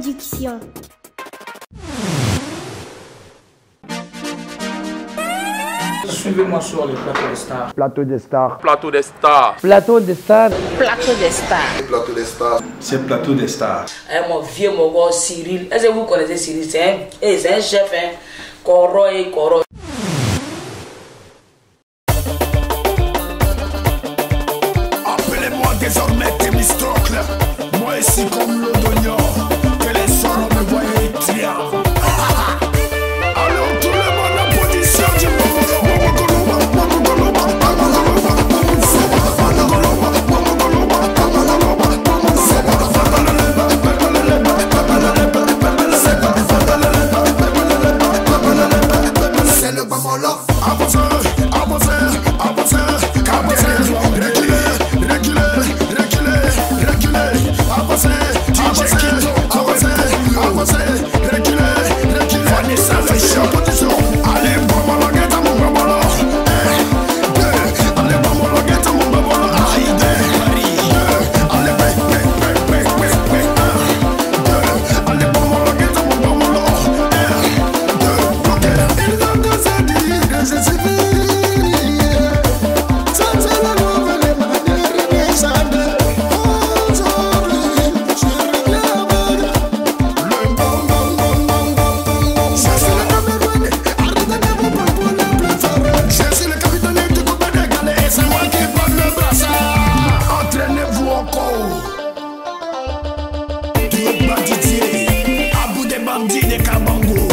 Production. Suivez-moi sur le plateau des stars. Plateau des stars. Plateau des stars. Plateau des stars. Plateau des stars. Plateau des stars. C'est Plateau des stars. Mon vieux mogo Cyril. Est-ce que vous connaissez Cyril? C'est un chef, hein? Coro et Coro. Appelez-moi désormais Thémistocle. Moi ici comme l'eau d'oignon. Que les sorts me voient étriant. Alors tout le monde en position du c'est le bamolo. Avancez, avancez, avancez, avancez, reculez, reculez, reculez, reculez, avancez, avancez, avancez, avancez, reculez, reculez. Vanessa fait chaud position. Allez, bamolo, guetta mon bamolo. Allez, bamolo, guetta mon bamolo. Allez, allez, bamolo, guetta mon bamolo. Il donne de sa vie que je suis fini. Ça c'est la nouvelle manière de s'aimer. Aujourd'hui, je reviens le bam bam bam bam bam. Ça c'est le Cameroun. Arrêtez de vous prendre pour les plus forts. Je suis le capitaine du groupe de Galais. Et c'est moi qui prends le brassard. Entraînez-vous encore. Tout banditier, à bout des bandits de Kabango.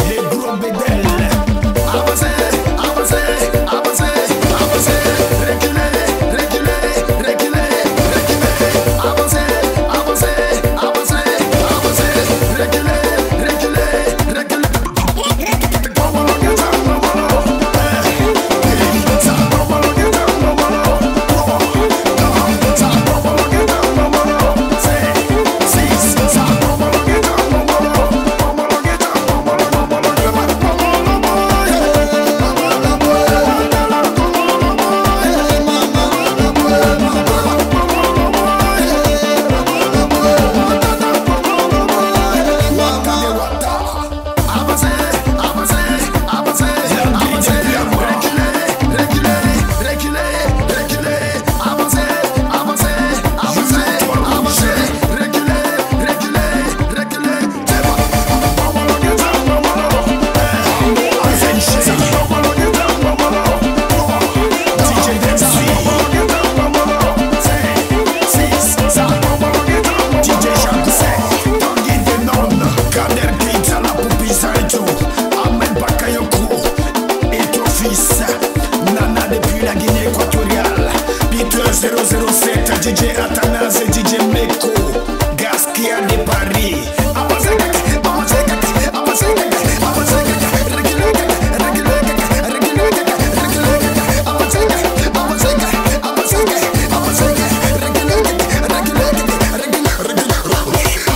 Les gros bédelles. Avancez, avancez, avancez, avancez. Reculez, reculez, reculez, reculez. Avancez, avancez, avancez, avancez. Reculez, reculez, reculez. Bamolo, guetta, bamolo. Ça, bamolo, guetta, bamolo. Ça, bamolo, guetta, bamolo. C'est 6, ça, bamolo, guetta, bamolo. Bamolo, guetta, bamolo, bamolo, avancez, avancez, avancez, avancez. Reculez, reculez, reculez, reculez. Avancez, avancez, avancez, avancez. Reculez, reculez, reculez. C'est bon. Bamolo, guetta, bamolo. Ça, bamolo, guetta, bamolo. DJ Dempsey. Bamolo, guetta, bamolo. C'est 6, ça, bamolo, guetta, bamolo. DJ Jacques Sec. Tanguy Denon. Kader Keita, la poupée Saïtou. Ahmed Bakayoko. Et ton fils. Nana depuis la Guinée équatoriale. Peter 007. DJ Athanas et DJ Meko. Gaskia de Paris. Avancez, avancez, avancez, avancez. Reculez, reculez, reculez, reculez. Avancez, avancez, avancez, avancez. Reculez, reculez, reculez.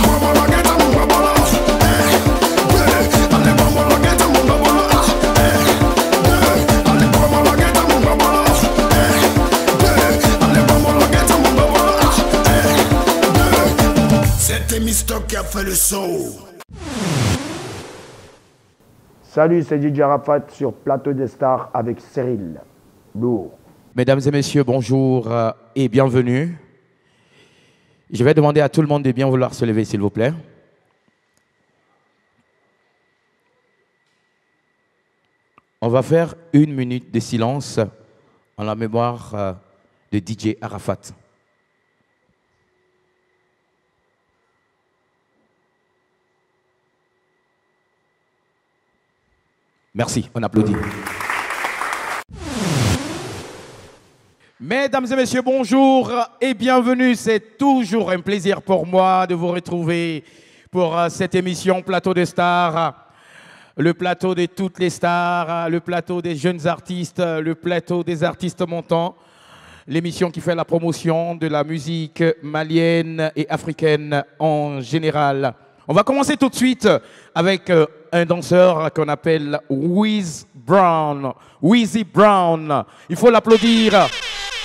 Bamolo, guetta, mon bamolo. Allez, bamolo, guetta, mon bamolo. Allez, bamolo, guetta, mon bamolo. Allez, bamolo, guetta, mon bamolo. C'est Thémistocle qui a fait le saut. Salut, c'est DJ Arafat sur Plateau des stars avec Cyril. Lourd. Mesdames et messieurs, bonjour et bienvenue. Je vais demander à tout le monde de bien vouloir se lever, s'il vous plaît. On va faire 1 minute de silence en la mémoire de DJ Arafat. Merci, on applaudit. Mesdames et messieurs, bonjour et bienvenue. C'est toujours un plaisir pour moi de vous retrouver pour cette émission Plateau des stars. Le plateau de toutes les stars, le plateau des jeunes artistes, le plateau des artistes montants. L'émission qui fait la promotion de la musique malienne et africaine en général. On va commencer tout de suite avec un danseur qu'on appelle Wheezy Brown. Wheezy Brown. Il faut l'applaudir.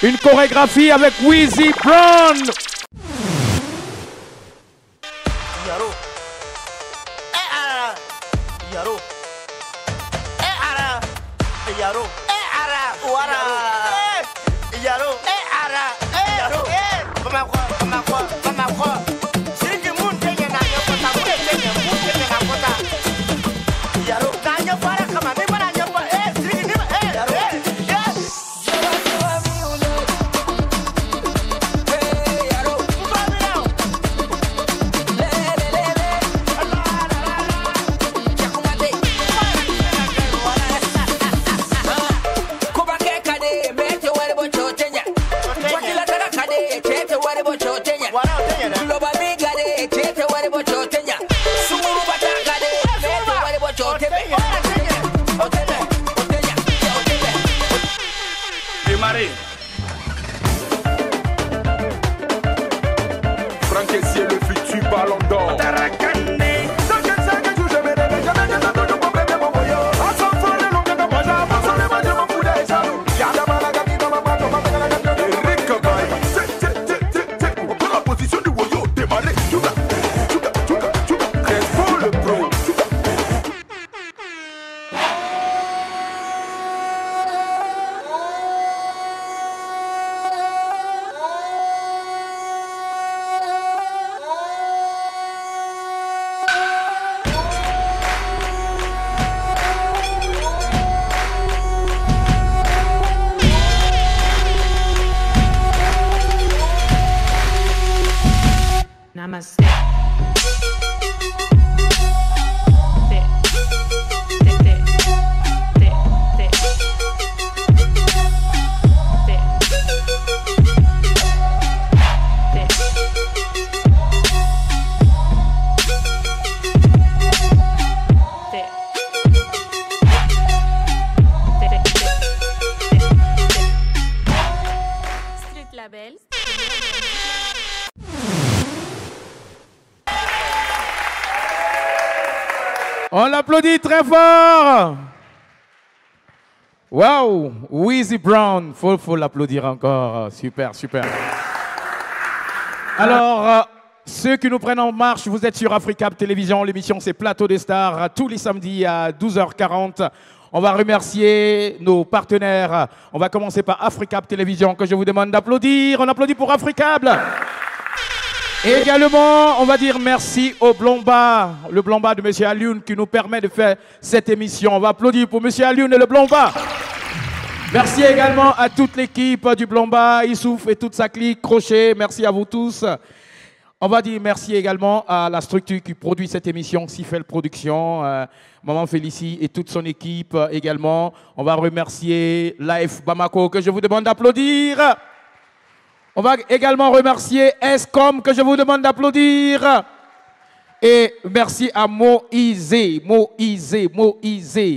Une chorégraphie avec Wheezy Brown. Yaro. Yaro. Yaro. Wara. Yaro. Yaro. Bamako. Siriki mun tenya na yo kota mun tenya na kota. Yaro. Kanya fara kama ni mana nyamba siriki ni yaro. Franck Essier, le futur ballon d'or. Namaste. Street labels. On l'applaudit très fort. Waouh, Wheezy Brown. Faut l'applaudir encore. Super, super. Alors, ceux qui nous prennent en marche, vous êtes sur Africa Télévision. L'émission, c'est Plateau des Stars, tous les samedis à 12h40. On va remercier nos partenaires. On va commencer par Africa Télévision, que je vous demande d'applaudir. On applaudit pour Africable. Et également, on va dire merci au Blomba, le Blomba de M. Alioune qui nous permet de faire cette émission. On va applaudir pour M. Alioune et le Blomba. Merci également à toute l'équipe du Blomba, Issouf et toute sa clique, Crochet. Merci à vous tous. On va dire merci également à la structure qui produit cette émission, Sifel Production, Maman Félicie et toute son équipe également. On va remercier Life Bamako que je vous demande d'applaudir. On va également remercier Escom que je vous demande d'applaudir. Et merci à Moïse.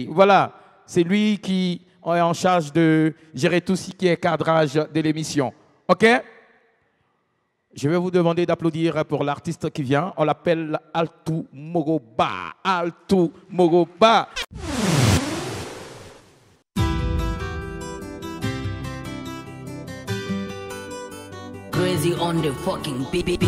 Voilà, c'est lui qui est en charge de gérer tout ce qui est cadrage de l'émission. OK? Je vais vous demander d'applaudir pour l'artiste qui vient. On l'appelle Altou Mogoba. Altou Mogoba. Crazy on the fucking beat.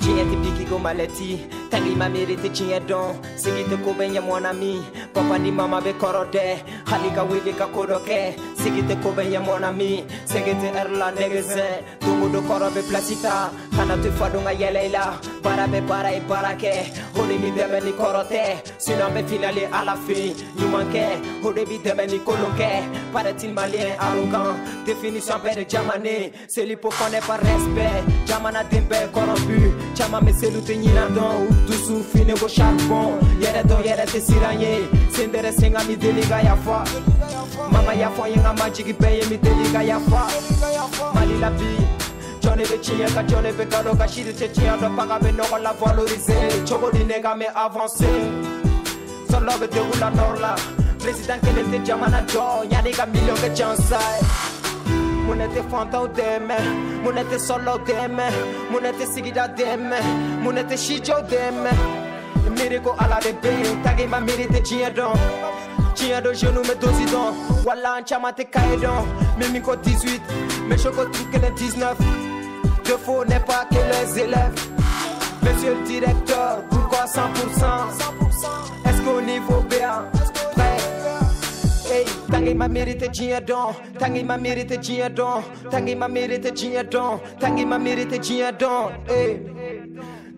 Tinha te pique com maleti, tangi mamiri te tinha don, sigi te kobenye mon ami, papa ni mama be korode, halika wili ka kodoke, sigi te kobenye mon ami, sigi te erla negeze, tungu do korobe plasita, kana te fadunga yelela, barabe bara e barake, hode mi deme ni korote, sinon be finale à la fin, you manque, hode bi deme ni koloke, paraît-il malien arrogant, définition père de Jamane, c'est l'hypophone par respect, Jamana tempe corrompu. Chama me selute nyina don utusu fine go charbon yere don yere te siranye sendere senga mi deliga ya fa mama ya fo yenga majigi peye mi deliga ya fa mali la vie jone be chiya ka jone be kado ka shiri te chiya do paga be no la valoriser chogo di nega me avancer solo be de la norla président que le te jamana do ya nega million que chansai Munete fanta deme, munete solo deme, munete sigida deme, munete shijo deme. Miracle à la rébé, tagé ma mérite Giadon. Giadon, je nous mets dosidon. Walla, un chamate caïdon. Mimico 18, mais je trouve que les 19. De faux n'est pas que les élèves. Monsieur le directeur, pourquoi 100%? Est-ce qu'au niveau bien? Hey, tangi ma mérite Giadon, tangi ma mérite Giadon, tangi ma mérite Giadon, tangi ma mérite Giadon. Hey.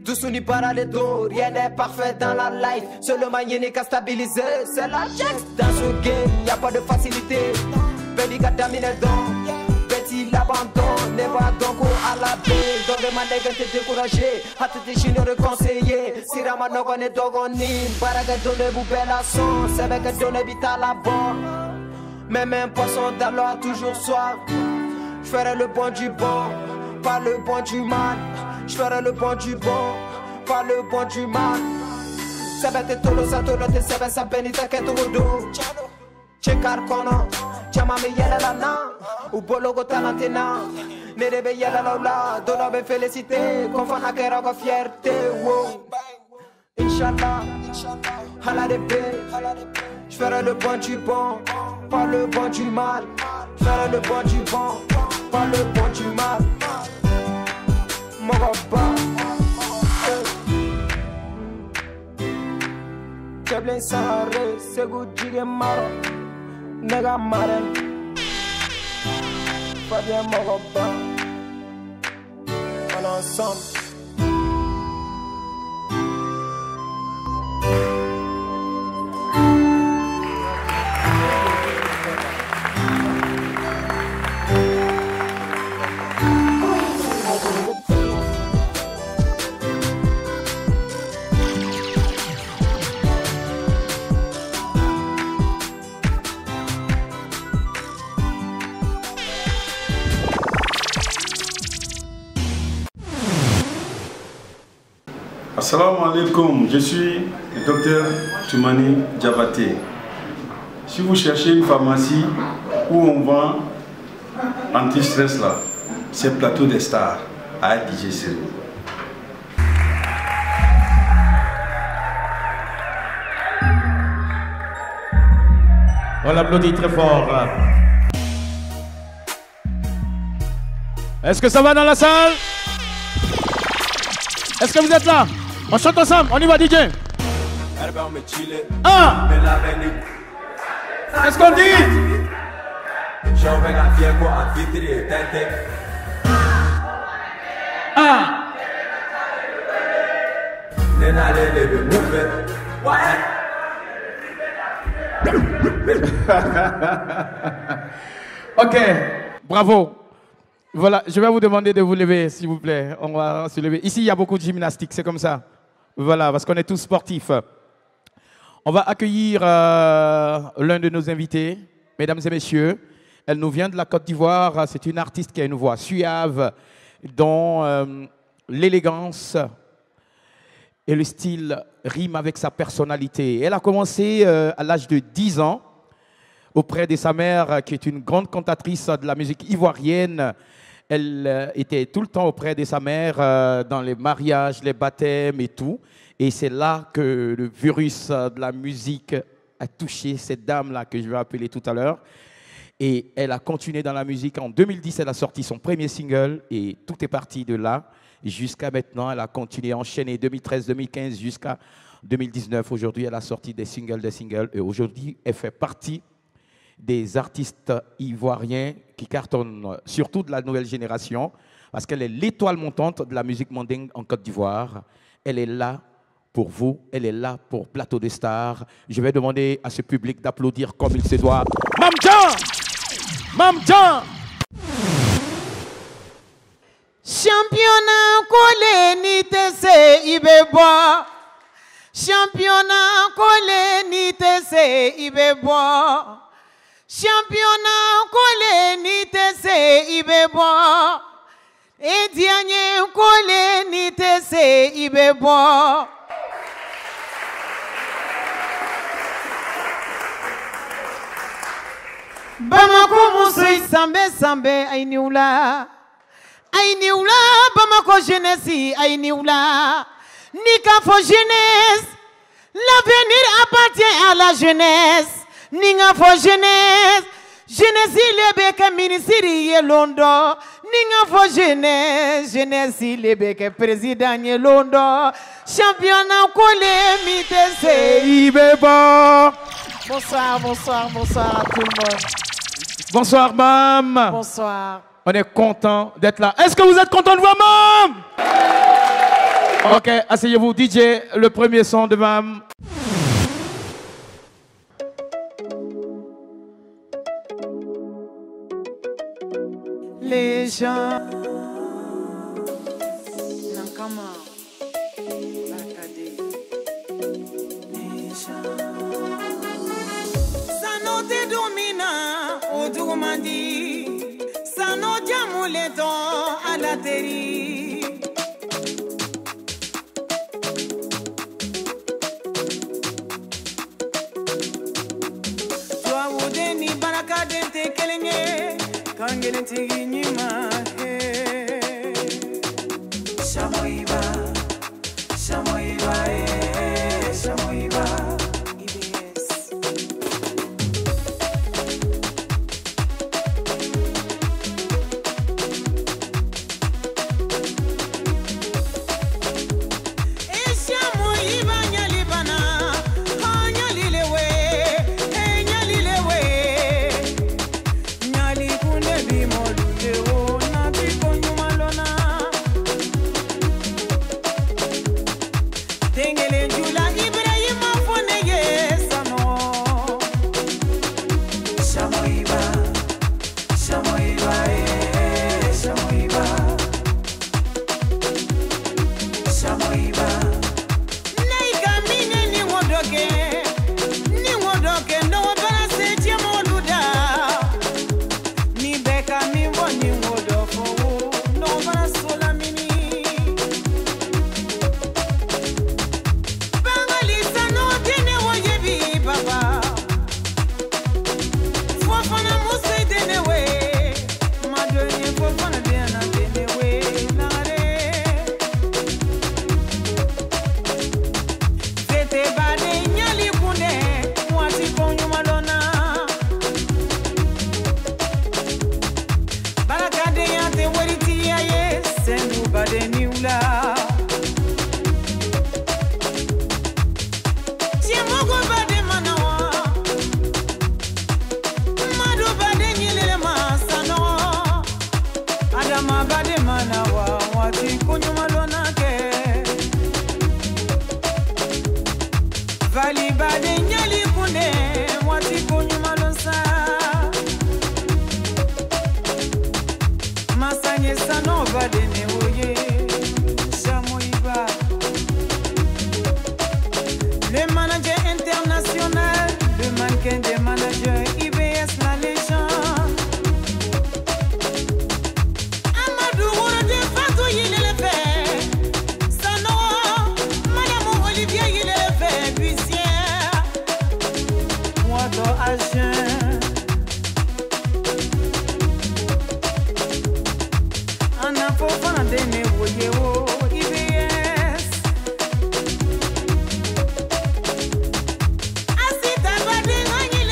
Doucement ni parler d'eau, rien n'est parfait dans la life. Seulement y'a n'est qu'à stabiliser, c'est la check. Dans ce game, y'a pas de facilité. Belly got dominé donc, petit l'abandon, n'est pas donc à la baie. Donc les manègres t'es découragé, à te junior conseiller. Si Rama no connaît dogoni, baraga donne belle à son, c'est avec que donne vite à la bonne. Mais même poisson dans l'eau toujours soif. J'ferai le bon du bon, pas le bon du mal. J'ferai le bon du bon, pas le bon du mal. Sabete tolo sa tolo te sebe sa benita ke todo. Chekar kono, chama me yela la na. U bologo talantena, ne debe yela la la. Dono be félicité, confana que rago fierté. Wow. Inch'Allah, hala de paix. J'ferai le bon du bon, pas le bon du mal. J'ferai le bon du bon, pas le bon du mal. Mogoba, Cheblin Sahare, Segu Jige Maro, Nega Maren, Fabien Mogoba, on est ensemble. Assalamu alaikum, je suis le docteur Toumani Diabaté. Si vous cherchez une pharmacie où on vend anti-stress là, c'est Plateau des Stars à DJ Cyril. On l'applaudit très fort. Est-ce que ça va dans la salle? Est-ce que vous êtes là? On chante ensemble, on y va DJ. Ah! Qu'est-ce qu'on dit? Ah! Ok, bravo. Voilà, je vais vous demander de vous lever, s'il vous plaît. On va se lever. Ici, il y a beaucoup de gymnastique, c'est comme ça. Voilà, parce qu'on est tous sportifs. On va accueillir l'un de nos invités, mesdames et messieurs. Elle nous vient de la Côte d'Ivoire. C'est une artiste qui a une voix suave, dont l'élégance et le style riment avec sa personnalité. Elle a commencé à l'âge de 10 ans auprès de sa mère, qui est une grande cantatrice de la musique ivoirienne. Elle était tout le temps auprès de sa mère dans les mariages, les baptêmes et tout. Et c'est là que le virus de la musique a touché cette dame-là que je vais appeler tout à l'heure. Et elle a continué dans la musique. En 2010, elle a sorti son premier single et tout est parti de là. Jusqu'à maintenant, elle a continué à enchaîner 2013, 2015 jusqu'à 2019. Aujourd'hui, elle a sorti des singles. Et aujourd'hui, elle fait partie des artistes ivoiriens qui cartonnent, surtout de la nouvelle génération, parce qu'elle est l'étoile montante de la musique mandingue en Côte d'Ivoire. Elle est là pour vous, elle est là pour Plateau des Stars. Je vais demander à ce public d'applaudir comme il se doit. Mamdjan! Mamdjan! Championnat collé ni tese ibeboa. Championnat collé ni tese ibeboa. Championnat collé ni tese ibeboa. Et dernier collé ni tese ibeboa. Bamako musui sambe ay niwla Bamako jeunesse ay niwla ni ka fo jeunesse l'avenir appartient à la jeunesse ni nga fo jeunesse lebeke ministre yelondo ni nga fo jeunesse lebeke président yelondo championnat collé mitese Ibeba. Bonsoir à tout le monde. Bonsoir, Mam. Bonsoir. On est content d'être là. Est-ce que vous êtes content de voir Mam? Ok, asseyez-vous. DJ, le premier son de Mam. Les gens. Nankama. Sanote domina, odumandi. Sano diamuleto à la terre. Toi udeni baraka dente kelenge, kangene tigi nyima he. Shamoiba, shamoiba. Le manager international, le mannequin des managers, IBS la légende. Amadou Rourde Fatou, il est le fait. Sano, Madame Olivier, il est le fait. Bussière, moi dans Agen. Anna Fofana Dene Woyeo, IBS. Asita Badin, il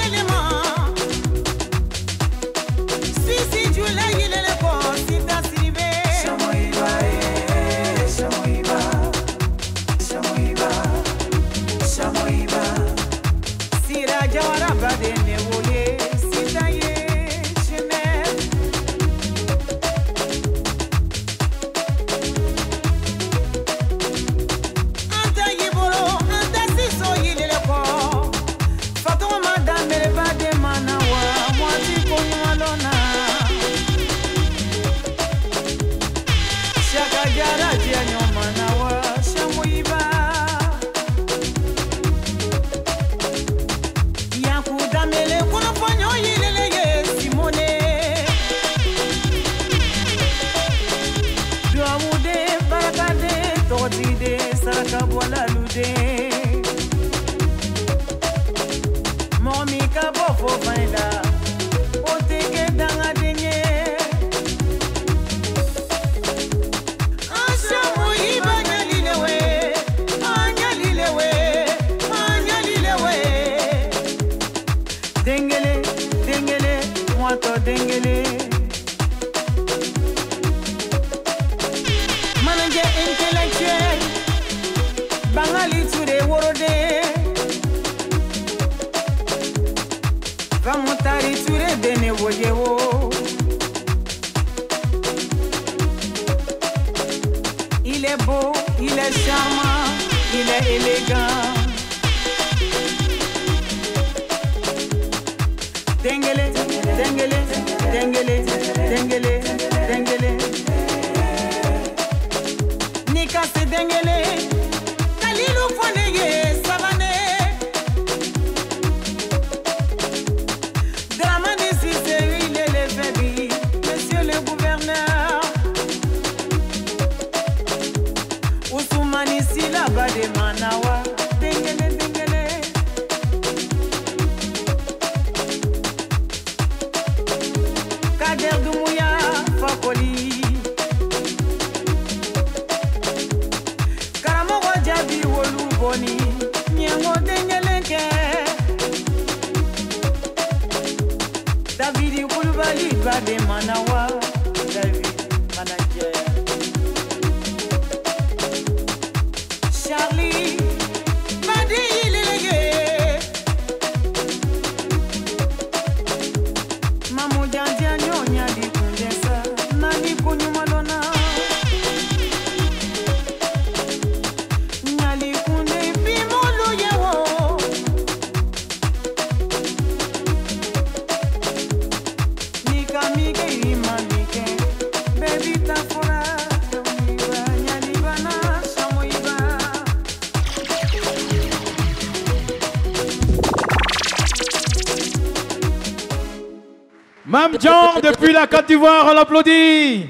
Il est beau, il est charmant, il est élégant. Dengele, dengele, dengele, dengele, dengele. Nika se dengele, Kalilu Foneye, Savane. Drama d'ici, c'est lui, il est le baby, monsieur le gouverneur. Ousmane ici, là-bas de Manawa. Dengele, dengele. Kader Dumouya, Fakoli. Karamogo Jabi, Wolu Boni. Nyengo dengeleke. David Koulibaly, Bade Manawa. David, manager. Charlie, Bade Ilelege. Mamu Jandia Nyonya di Kundesa. Nani Kunyumalona. Nyali Kunde Bimolo Yewo. Nika Mike Ima Mike. Baby Tafora. Samoiba. Nyali Bana Samoiba. Mam Jean, depuis la Côte d'Ivoire, on l'applaudit.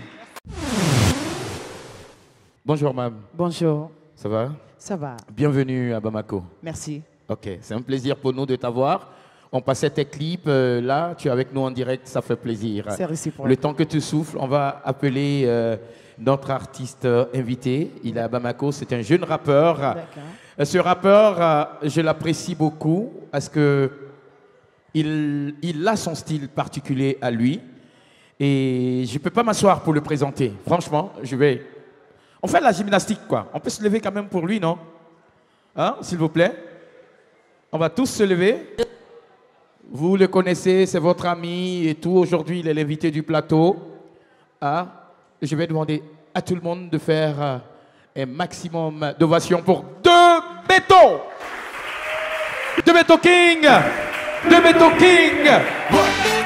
Bonjour Mam. Bonjour. Ça va? Ça va. Bienvenue à Bamako. Merci. Ok, c'est un plaisir pour nous de t'avoir. On passait tes clips, là, tu es avec nous en direct, ça fait plaisir. C'est réciproque. Le temps que tu souffles, on va appeler notre artiste invité. Il est à Bamako, c'est un jeune rappeur. D'accord. Ce rappeur, je l'apprécie beaucoup parce que il a son style particulier à lui. Et je ne peux pas m'asseoir pour le présenter. Franchement, je vais... On fait la gymnastique, quoi. On peut se lever quand même pour lui, non? Hein, s'il vous plaît? On va tous se lever. Vous le connaissez, c'est votre ami et tout. Aujourd'hui, il est l'invité du plateau. Ah, je vais demander à tout le monde de faire un maximum d'ovations pour Deux Béton. Deux Béton King. Deux Béton King.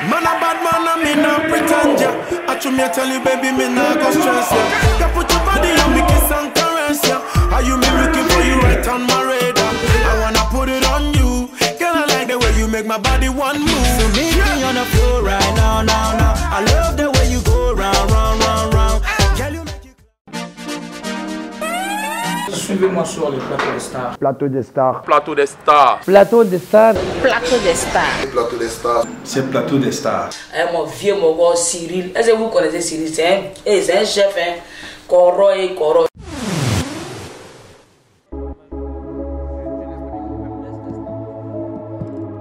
Man a bad man and me not pretend ya. Actually me tell you baby me not go stress ya. You put your body on me kiss and caress ya. Are you me looking for you right on my radar? I wanna put it on you. Girl I like the way you make my body one move. So meet me on the floor right now, now, now. I love the way you go round, round, round, round. Girl you make it. Suivez-moi sur les plateaux des stars. Plateau des stars. Plateau des stars. Plateau des stars. Plateau des stars. Plateau des stars. C'est plateau des stars. Mon vieux mogo Cyril. Est-ce que vous connaissez Cyril? C'est un chef, hein. Koro et Koro.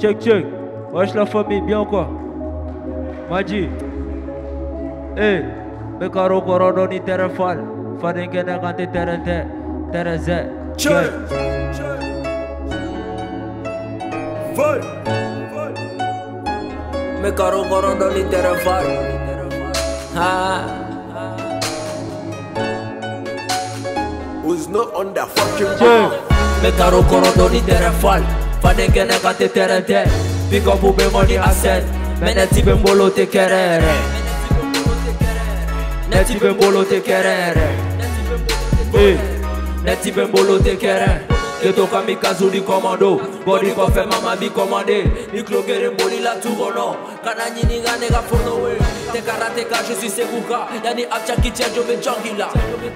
Check, check. Wesh la famille, bien ou quoi? Maji. Eh, me karo koro doni terre fall. Fadenge na kante terre te. Terre ze. Check. Vol. Me karo koro doni terre fall. Ha. Who's not on that fucking check. Me karo koro doni terre fall. Fadenge na kante terre te. Pick up ube money asset. Meneti bembolo te kerere. Neti bembolo te kerere. Hey, neti bembolo te kerere. Keto kamikazu di commando. Body ko fe mama bi commandé. Ni klogere mboli la tourono. Kana nyini gane ga fonowe. Te karateka je suis Seguka. Yani Abcha qui tient Jobe Jangila.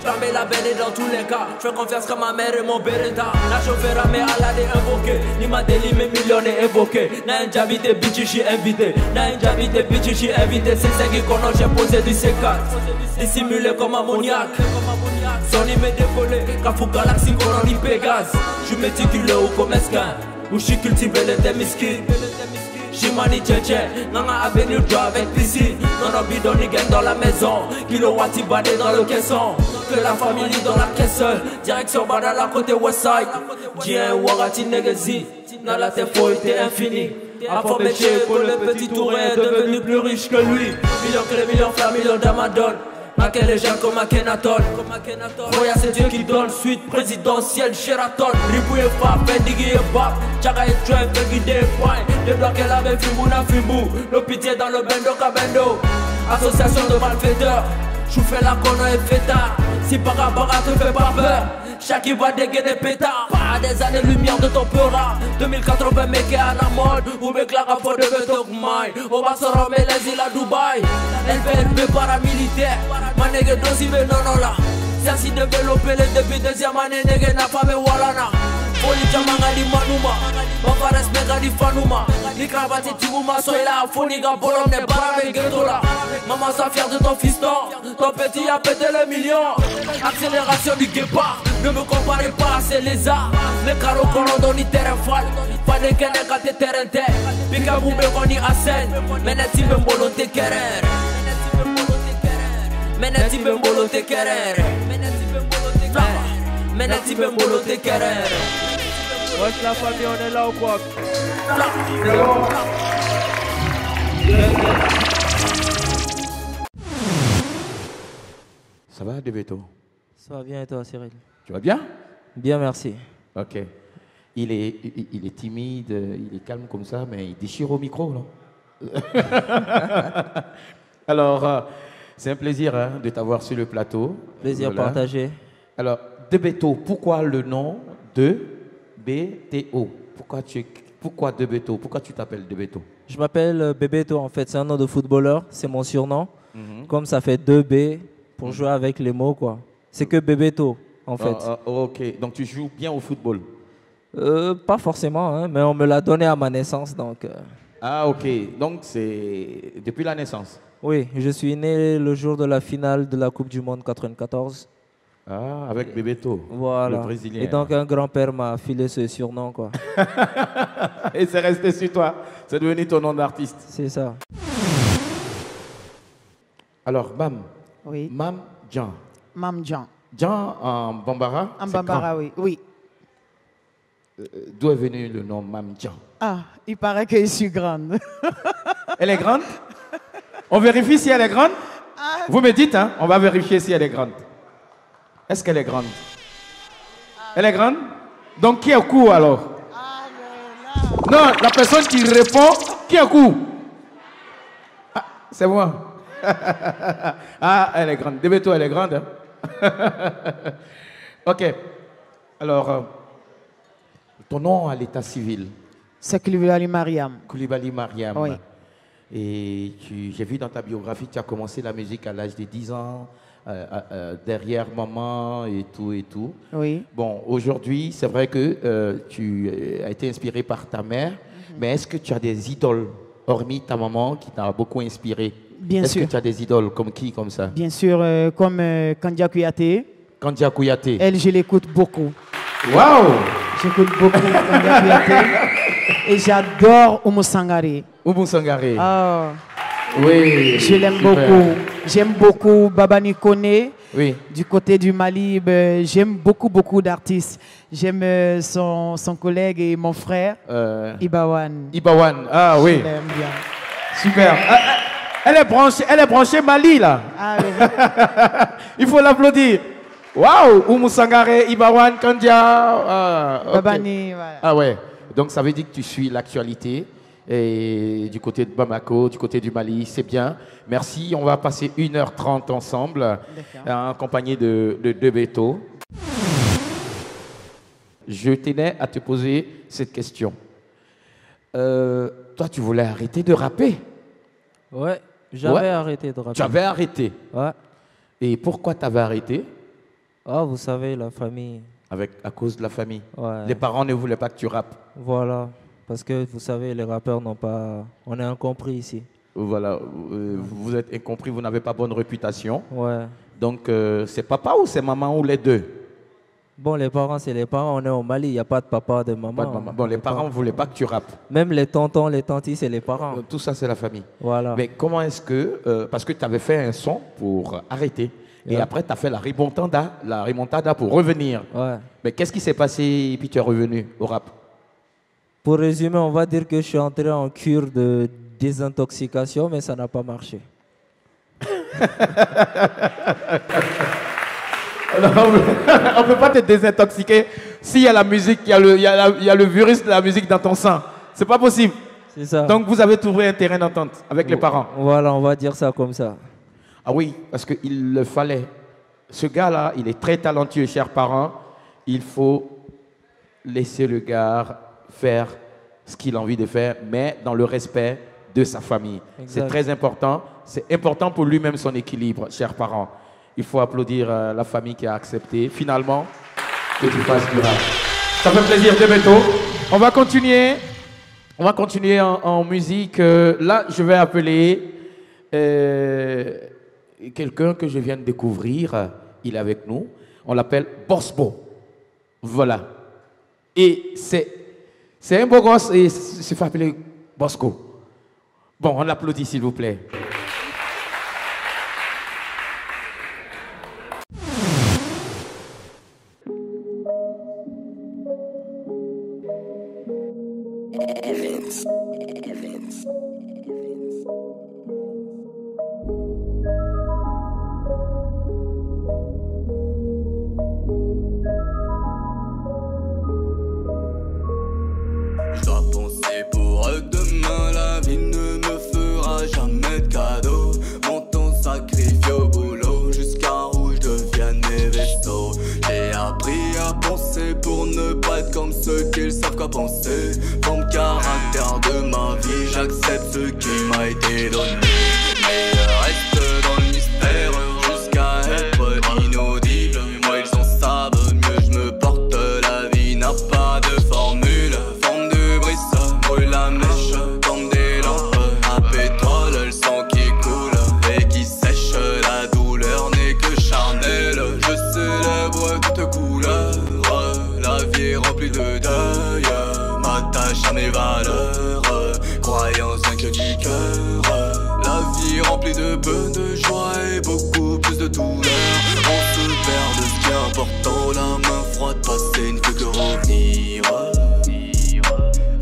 Jamais la benne dans tous les cas. Je fais confiance comme ma mère et mon Beretta. La chauffeur mais à des invoqué. Ni ma déli mes millionnaires évoqués. Na un jabi de bitch j'y invité. Na un jabi de bitch j'y invité. C'est ça qui connaît j'ai posé du C4. Dissimulé comme ammoniac. Sony me décollé. Kafou Galaxy qu'on en Pégase. Je suis méticuleux ou comme esquin. Où je suis cultivé les démisquis. Jimani Tchétché, Nanga avenue toi avec piscine. Non non bidon ni gang dans la maison. Kilowatti badé dans le caisson. Que la famille dans la caisse. Direction Badala côté Westside. Dien Wagati Negezi. Dans la tefo était infini. Avant métier que le petit touré est devenu plus riche que lui. Millions que les millions frères, millions d'Amazones. Maquet les gens comme Akhenaton. Roya c'est Dieu qui donne suite présidentielle Sheraton. Ribouille pas, Bendigui et Bap. Tchaga et Chouef, Fegui des points. Débloquer la belle Fibou na Fibou. Le pitié dans le bendo kabendo. Association de malfaiteurs. Choufé la conne et fêtard. Si Barabara te fait pas peur, chaque va dégainer pétard. Pas des années-lumière de ton peura. 2080 mec est à la mode. Ou mec la rapport de Betokmaï. On va se remettre les îles à Dubaï. LVLP paramilitaire. Manégue dosi mais non là. Celle-ci développé les depuis deuxième année. Négue n'a pas mais walana. Foli jamanga di manuma. Mafares mega di fanuma. Di kravati tibuma soy là. Foli ga bolom ne barame ghetto là. Maman soit fière de ton fiston. Ton petit a pété les millions. Accélération du guépard. Ne me comparez pas à ces lézards. Les carreaux qu'on donne ni terrain fall. Pas de kene quand t'es terrain terre. Pika boumbe koni asen. Meneti bembolo te querer. Meneti bembolo te querer. Meneti bembolo te querer. Wesh la famille, on est là ou quoi? Ça va, Debeto? Ça va bien et toi, Cyril? Tu vas bien? Bien, merci. Ok. Il est timide, il est calme comme ça, mais il déchire au micro, non? Alors, c'est un plaisir de t'avoir sur le plateau. Plaisir partagé. Alors, Debeto, pourquoi le nom de BTO? Pourquoi Debeto? Pourquoi tu t'appelles Debeto? Je m'appelle Bebeto, en fait, c'est un nom de footballeur, c'est mon surnom. Comme ça fait 2B pour jouer avec les mots, quoi. C'est que Bebeto, en fait. Ok, donc tu joues bien au football? Pas forcément, hein, mais on me l'a donné à ma naissance, donc... Ah, ok, donc c'est depuis la naissance? Oui, je suis né le jour de la finale de la Coupe du Monde 94. Ah, avec Bebeto, voilà. le Brésilien. Et donc un grand-père m'a filé ce surnom, quoi. Et c'est resté sur toi, c'est devenu ton nom d'artiste. C'est ça. Alors, Bam. Oui. Mam Djan. Mam Djan. Djan en Bambara? En Bambara, oui. Oui. D'où est venu le nom Mam Djan? Ah, il paraît que je suis grande. Elle est grande? On vérifie si elle est grande? Vous me dites, hein? On va vérifier si elle est grande. Est-ce qu'elle est grande? Elle est grande? Donc qui est court alors? Non, la personne qui répond, qui est court? Ah, c'est moi. Ah, elle est grande. Debeto, elle est grande. Hein? Ok. Alors, ton nom à l'état civil? C'est Koulibaly Mariam. Koulibaly Mariam. Oui. Et j'ai vu dans ta biographie que tu as commencé la musique à l'âge de 10 ans, derrière maman et tout et tout. Oui. Bon, aujourd'hui, c'est vrai que tu as été inspiré par ta mère, mais est-ce que tu as des idoles, hormis ta maman, qui t'a beaucoup inspiré? Bien sûr. Est-ce que tu as des idoles comme qui, comme ça? Bien sûr, comme Kandia Kouyaté. Kandia Kouyaté. Elle, je l'écoute beaucoup. Waouh! J'écoute beaucoup Kandia Kouyaté. Et j'adore Oumou Sangaré. Oumou Sangaré. Ah. Oui. Je l'aime beaucoup. J'aime beaucoup Baba Nikone. Oui. Du côté du Mali, j'aime beaucoup d'artistes. J'aime son collègue et mon frère, Ibawan. Ibawan, ah oui. Je l'aime bien. Super. Elle est branchée Mali, là. Ah oui. Il faut l'applaudir. Waouh, Oumou Sangaré, Ibawan, Kandia. Babani, voilà. Ah ouais. Donc ça veut dire que tu suis l'actualité et du côté de Bamako, du côté du Mali, c'est bien. Merci, on va passer 1h30 ensemble, accompagné de Debeto. Je tenais à te poser cette question. Toi, tu voulais arrêter de rapper? Ouais, j'avais arrêté de rapper. Tu avais arrêté? Ouais. Et pourquoi tu avais arrêté? Ah, vous savez, la famille. À cause de la famille. Ouais. Les parents ne voulaient pas que tu rappes. Voilà. Parce que vous savez, les rappeurs n'ont pas... On est incompris ici. Voilà. Vous êtes incompris, vous n'avez pas bonne réputation. Ouais. Donc, c'est papa ou c'est maman ou les deux? Bon, les parents, c'est les parents. On est au Mali, il n'y a pas de papa, de maman. Pas de maman. Bon, les parents ne voulaient pas que tu rappes. Même les tontons, les tantis, c'est les parents. Tout ça, c'est la famille. Voilà. Mais comment est-ce que... parce que tu avais fait un son pour arrêter. Et après, tu as fait la remontada pour revenir. Ouais. Mais qu'est-ce qui s'est passé et puis tu es revenu au rap? Pour résumer, on va dire que je suis entré en cure de désintoxication, mais ça n'a pas marché. On ne peut pas te désintoxiquer s'il y a la musique, il y a le virus de la musique dans ton sang. C'est pas possible. C'est ça. Donc vous avez trouvé un terrain d'entente avec les parents. Voilà, on va dire ça comme ça. Ah oui, parce qu'il le fallait. Ce gars-là, il est très talentueux, chers parents. Il faut laisser le gars faire ce qu'il a envie de faire, mais dans le respect de sa famille. C'est très important. C'est important pour lui-même son équilibre, chers parents. Il faut applaudir la famille qui a accepté, finalement, que tu fasses du rap. Ça fait plaisir, Bebeto. On va continuer. On va continuer en musique. Là, je vais appeler quelqu'un que je viens de découvrir. Il est avec nous. On l'appelle Bosbo. Voilà. Et c'est un beau gosse et il se fait appeler Bosco. Bon, on l'applaudit, s'il vous plaît. Je dois penser pour demain, la vie ne me fera jamais de cadeau. Mon temps sacrifié au boulot jusqu'à où je devienne mes vaisseaux. J'ai appris à penser pour ne pas être comme ceux qui savent qu'à penser. Forme caractère de ma vie, j'accepte ce qui m'a été donné. Mais je reste dans le mystère jusqu'à être inaudible. Moi ils en savent mieux, je me porte, la vie n'a pas de formule. Brûle la mèche comme des lampes à pétrole, le sang qui coule et qui sèche. La douleur n'est que charnelle, je célèbre toute couleur. La vie est remplie de deuil, m'attache à mes valeurs, croyance inquiète du cœur. La vie remplie de bonheur, de joie et beaucoup plus de douleur. On se perd de ce qui est important, la main froide passer ne fait que revenir.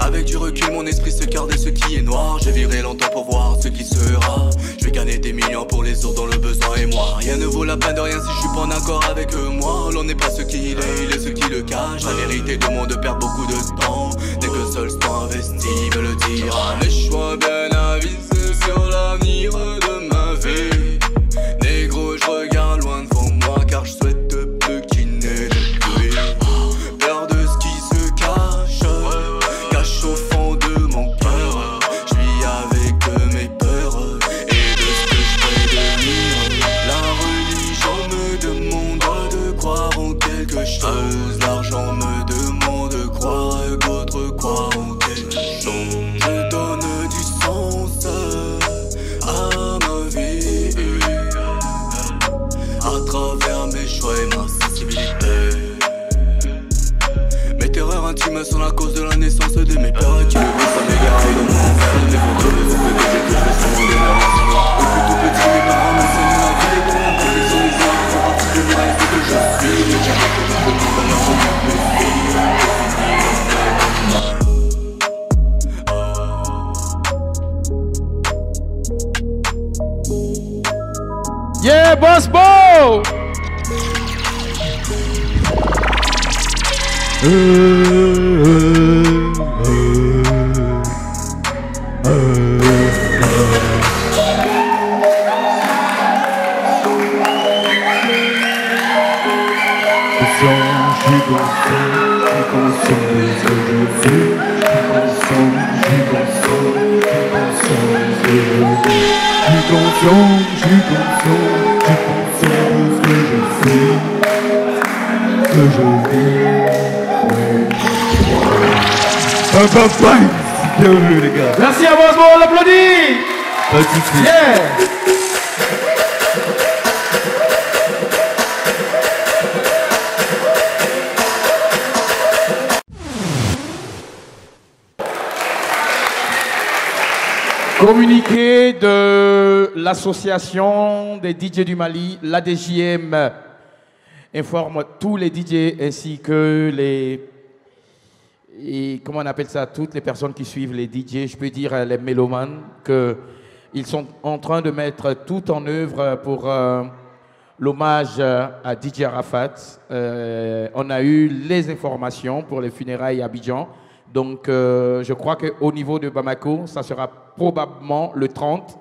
Avec du recul, mon esprit se garde ce qui est noir. J'ai viré longtemps pour voir ce qui sera. Je vais gagner des millions pour les autres dans le besoin et moi. Rien ne vaut la peine de rien si je suis pas en accord avec moi. L'on n'est pas ce qu'il est, il est ce qui le cache. La vérité demande de perdre beaucoup de temps. Dès que seul ce temps investi me le dira. Mes choix bien avisés sur l'avenir de ma vie. Négro, je regarde loin devant moi car je souhaite de peu qu'il n'ait de bruit. Peur de ce qui se cache au fond de mon cœur, je vis avec mes peurs et de ce que je pourrais devenir. La religion me demande de croire en quelque chose, l'argent me demande de croire que d'autres croient en quelque chose. Je donne du sens à ma vie à travers mes choix et ma sensibilité. Mes terreurs intimes sont la cause de la naissance de mes peurs. Tu le vois, ça m'égare dans mon enfer. Mes fantômes ne sont que des jeux que je fais sans mon démon. Depuis tout petit, mes parents m'enseignent la vie. Pour mon côté, sont les arts, font partie de moi et ce que je suis. Mais j'ai pas compris que mon bonheur sont plus Yeah, Boss Bo! Bienvenue les gars. Merci à Bosbo, on l'applaudit. Pas de soucis. Yeah. Communiqué de l'association des DJ du Mali, l'ADJM, informe tous les DJ ainsi que et comment on appelle ça, toutes les personnes qui suivent les DJ, je peux dire les mélomanes, qu'ils sont en train de mettre tout en œuvre pour l'hommage à DJ Arafat. On a eu les informations pour les funérailles à Abidjan. Donc, je crois qu'au niveau de Bamako, ça sera probablement le 30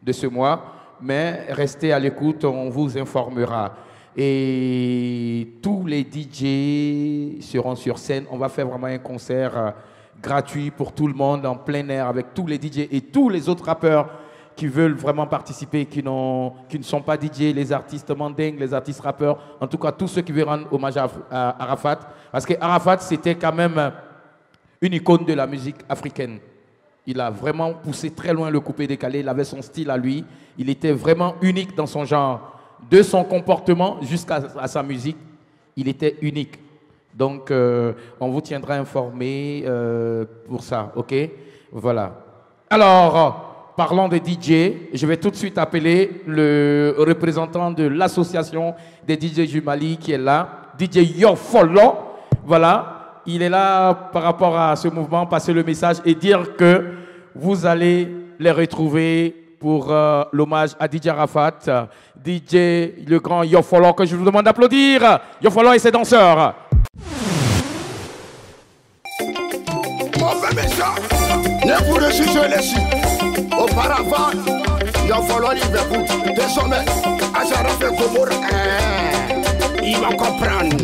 de ce mois. Mais restez à l'écoute, on vous informera. Et tous les DJ seront sur scène. On va faire vraiment un concert gratuit pour tout le monde, en plein air, avec tous les DJ et tous les autres rappeurs qui veulent vraiment participer, qui ne sont pas DJ, les artistes mandingues, les artistes rappeurs, en tout cas tous ceux qui veulent rendre hommage à Arafat. Parce que Arafat, c'était quand même une icône de la musique africaine. Il a vraiment poussé très loin le coupé-décalé, il avait son style à lui, il était vraiment unique dans son genre. De son comportement jusqu'à sa musique, il était unique. Donc, on vous tiendra informé pour ça, ok? Voilà. Alors, parlant de DJ, je vais tout de suite appeler le représentant de l'association des DJ du Mali qui est là, DJ Yofolo. Voilà, il est là par rapport à ce mouvement, passer le message et dire que vous allez les retrouver pour l'hommage à DJ Arafat, DJ le grand Yofolo, que je vous demande d'applaudir. Yofolo et ses danseurs. Mauvais méchant, ne vous ressuscitez les auparavant, Yofolo Liverpool, désormais, Acharaf et Gomor, ils vont comprendre.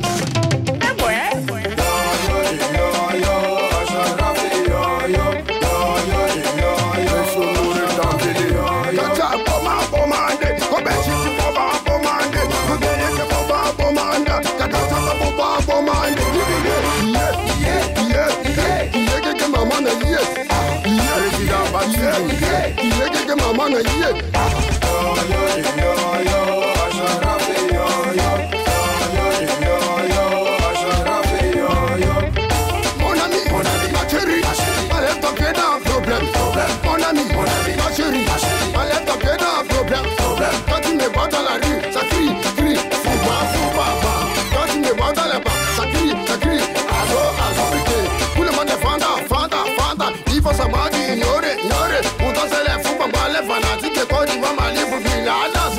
Quand tu me vois dans la rue, ça crie, crie, fouba, quand tu me vois dans les bars, ça crie, tout le monde est fanda, il faut savoir ignorer, pour danser les fous, les fanatiques, et quand tu vas mal, il faut qu'il la danse.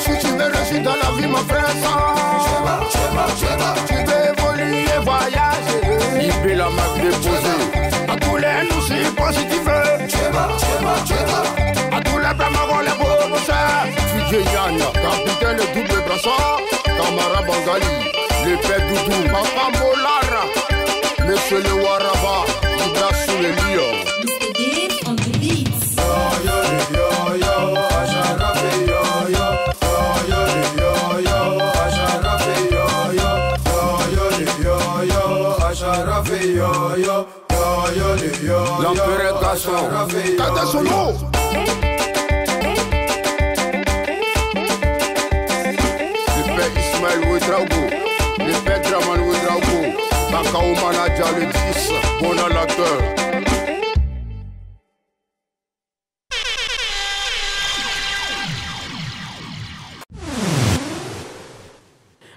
Si tu veux réussir dans la vie, mon frère, tu veux évoluer, voyager. Il peut la marque déposée. À tous les nous, c'est positif. À tous les bras marrons, les beaux bosseurs. DJ Yann, capitaine le double brassard. Kamara Bangali, le père Doudou, Papa Molara, Monsieur le Waraba, il brasse sous les lions. Mr. Dave on the beats. L'empereur Gasson, t'as son nom. Le père Ismaël Ouedraogo, le père Draman Ouedraogo, Bakao Manaja le 10, bon à l'acteur.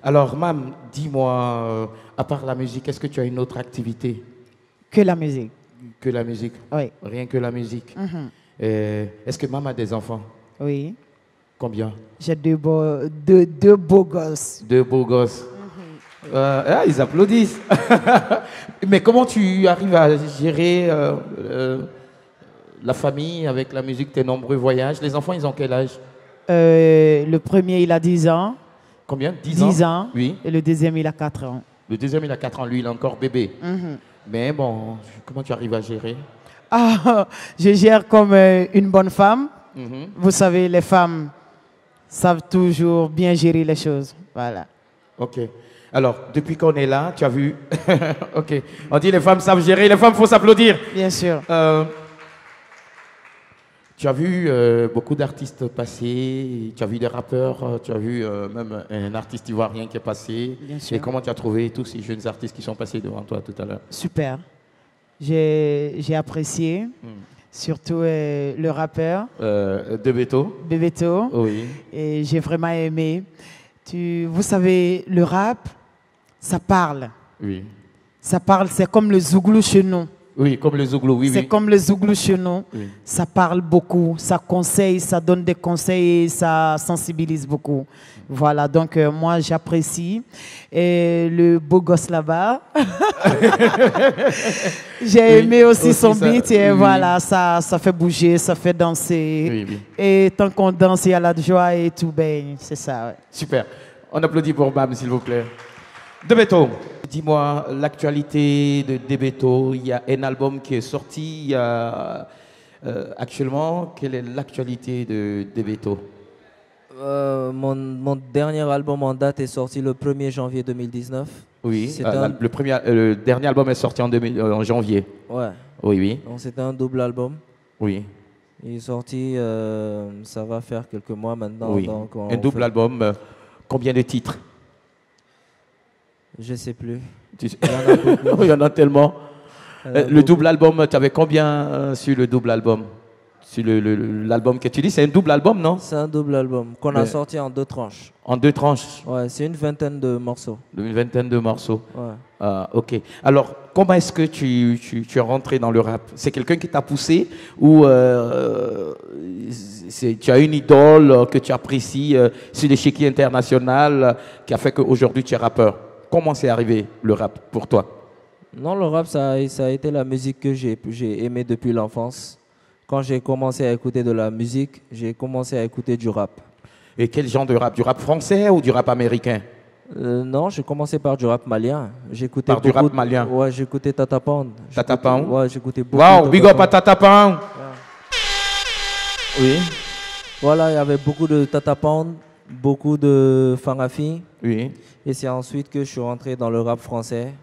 Alors, Mam, dis-moi, à part la musique, est-ce que tu as une autre activité? Que la musique. Que la musique? Oui. Rien que la musique. Est-ce que Mam a des enfants? Oui. Combien? J'ai deux beaux gosses. Deux beaux gosses. Ils applaudissent. Mais comment tu arrives à gérer la famille avec la musique, tes nombreux voyages? Les enfants, ils ont quel âge? Le premier, il a 10 ans. Combien? 10 ans? Oui. Et le deuxième, il a 4 ans. Le deuxième, il a 4 ans. Lui, il est encore bébé. Mais bon, comment tu arrives à gérer? Je gère comme une bonne femme. Vous savez, les femmes savent toujours bien gérer les choses. Voilà. Ok. Alors, depuis qu'on est là, tu as vu... ok. On dit les femmes savent gérer, les femmes, il faut s'applaudir. Bien sûr. Tu as vu beaucoup d'artistes passer, tu as vu des rappeurs, tu as vu même un artiste ivoirien qui est passé. Bien sûr. Et comment tu as trouvé tous ces jeunes artistes qui sont passés devant toi tout à l'heure? Super. J'ai apprécié, surtout le rappeur. Bebeto. Bebeto. Oui. Et j'ai vraiment aimé. Vous savez, le rap, ça parle. Oui. Ça parle, c'est comme le zouglou chez nous. Oui, comme le zouglou, oui. C'est comme le zouglou chez nous. Oui. Ça parle beaucoup, ça conseille, ça donne des conseils et ça sensibilise beaucoup. Voilà, donc moi j'apprécie. Et le beau gosse là-bas, j'ai aimé aussi son beat et voilà, ça fait bouger, ça fait danser. Oui, oui. Et tant qu'on danse, il y a la joie et tout, ben, c'est ça. Ouais. Super. On applaudit pour Bam, s'il vous plaît. Debeto, dis-moi l'actualité de Debeto. Il y a un album qui est sorti il y a, actuellement. Quelle est l'actualité de Debeto? Mon dernier album en date est sorti le 1er janvier 2019. Oui, le dernier album est sorti en janvier. Ouais. Oui, oui. Donc c'était un double album. Oui. Il est sorti, ça va faire quelques mois maintenant. Oui. Donc un double album, combien de titres? Je sais plus. Il y en a beaucoup. Il y en a tellement. Le double album, tu avais combien sur le double album? Sur l'album que tu dis, c'est un double album, non? C'est un double album qu'on a sorti en 2 tranches. En 2 tranches? Ouais, c'est une vingtaine de morceaux. Une vingtaine de morceaux. Ouais. Ok. Alors, comment est-ce que tu es rentré dans le rap? C'est quelqu'un qui t'a poussé ou tu as une idole que tu apprécies sur l'échiquier international qui a fait qu'aujourd'hui tu es rappeur? Comment c'est arrivé le rap pour toi? Non, le rap, ça a été la musique que j'ai aimée depuis l'enfance. Quand j'ai commencé à écouter de la musique, j'ai commencé à écouter du rap. Et quel genre de rap? Du rap français ou du rap américain? Non, j'ai commencé par du rap malien. Par du rap malien? Ouais, j'écoutais Tata Pound. Tata Pound? Ouais, j'écoutais beaucoup. Wow, big up à Tata Pound! Oui. Voilà, il y avait beaucoup de Tata Pound, beaucoup de Fangafi. Oui. Et c'est ensuite que je suis rentré dans le rap français.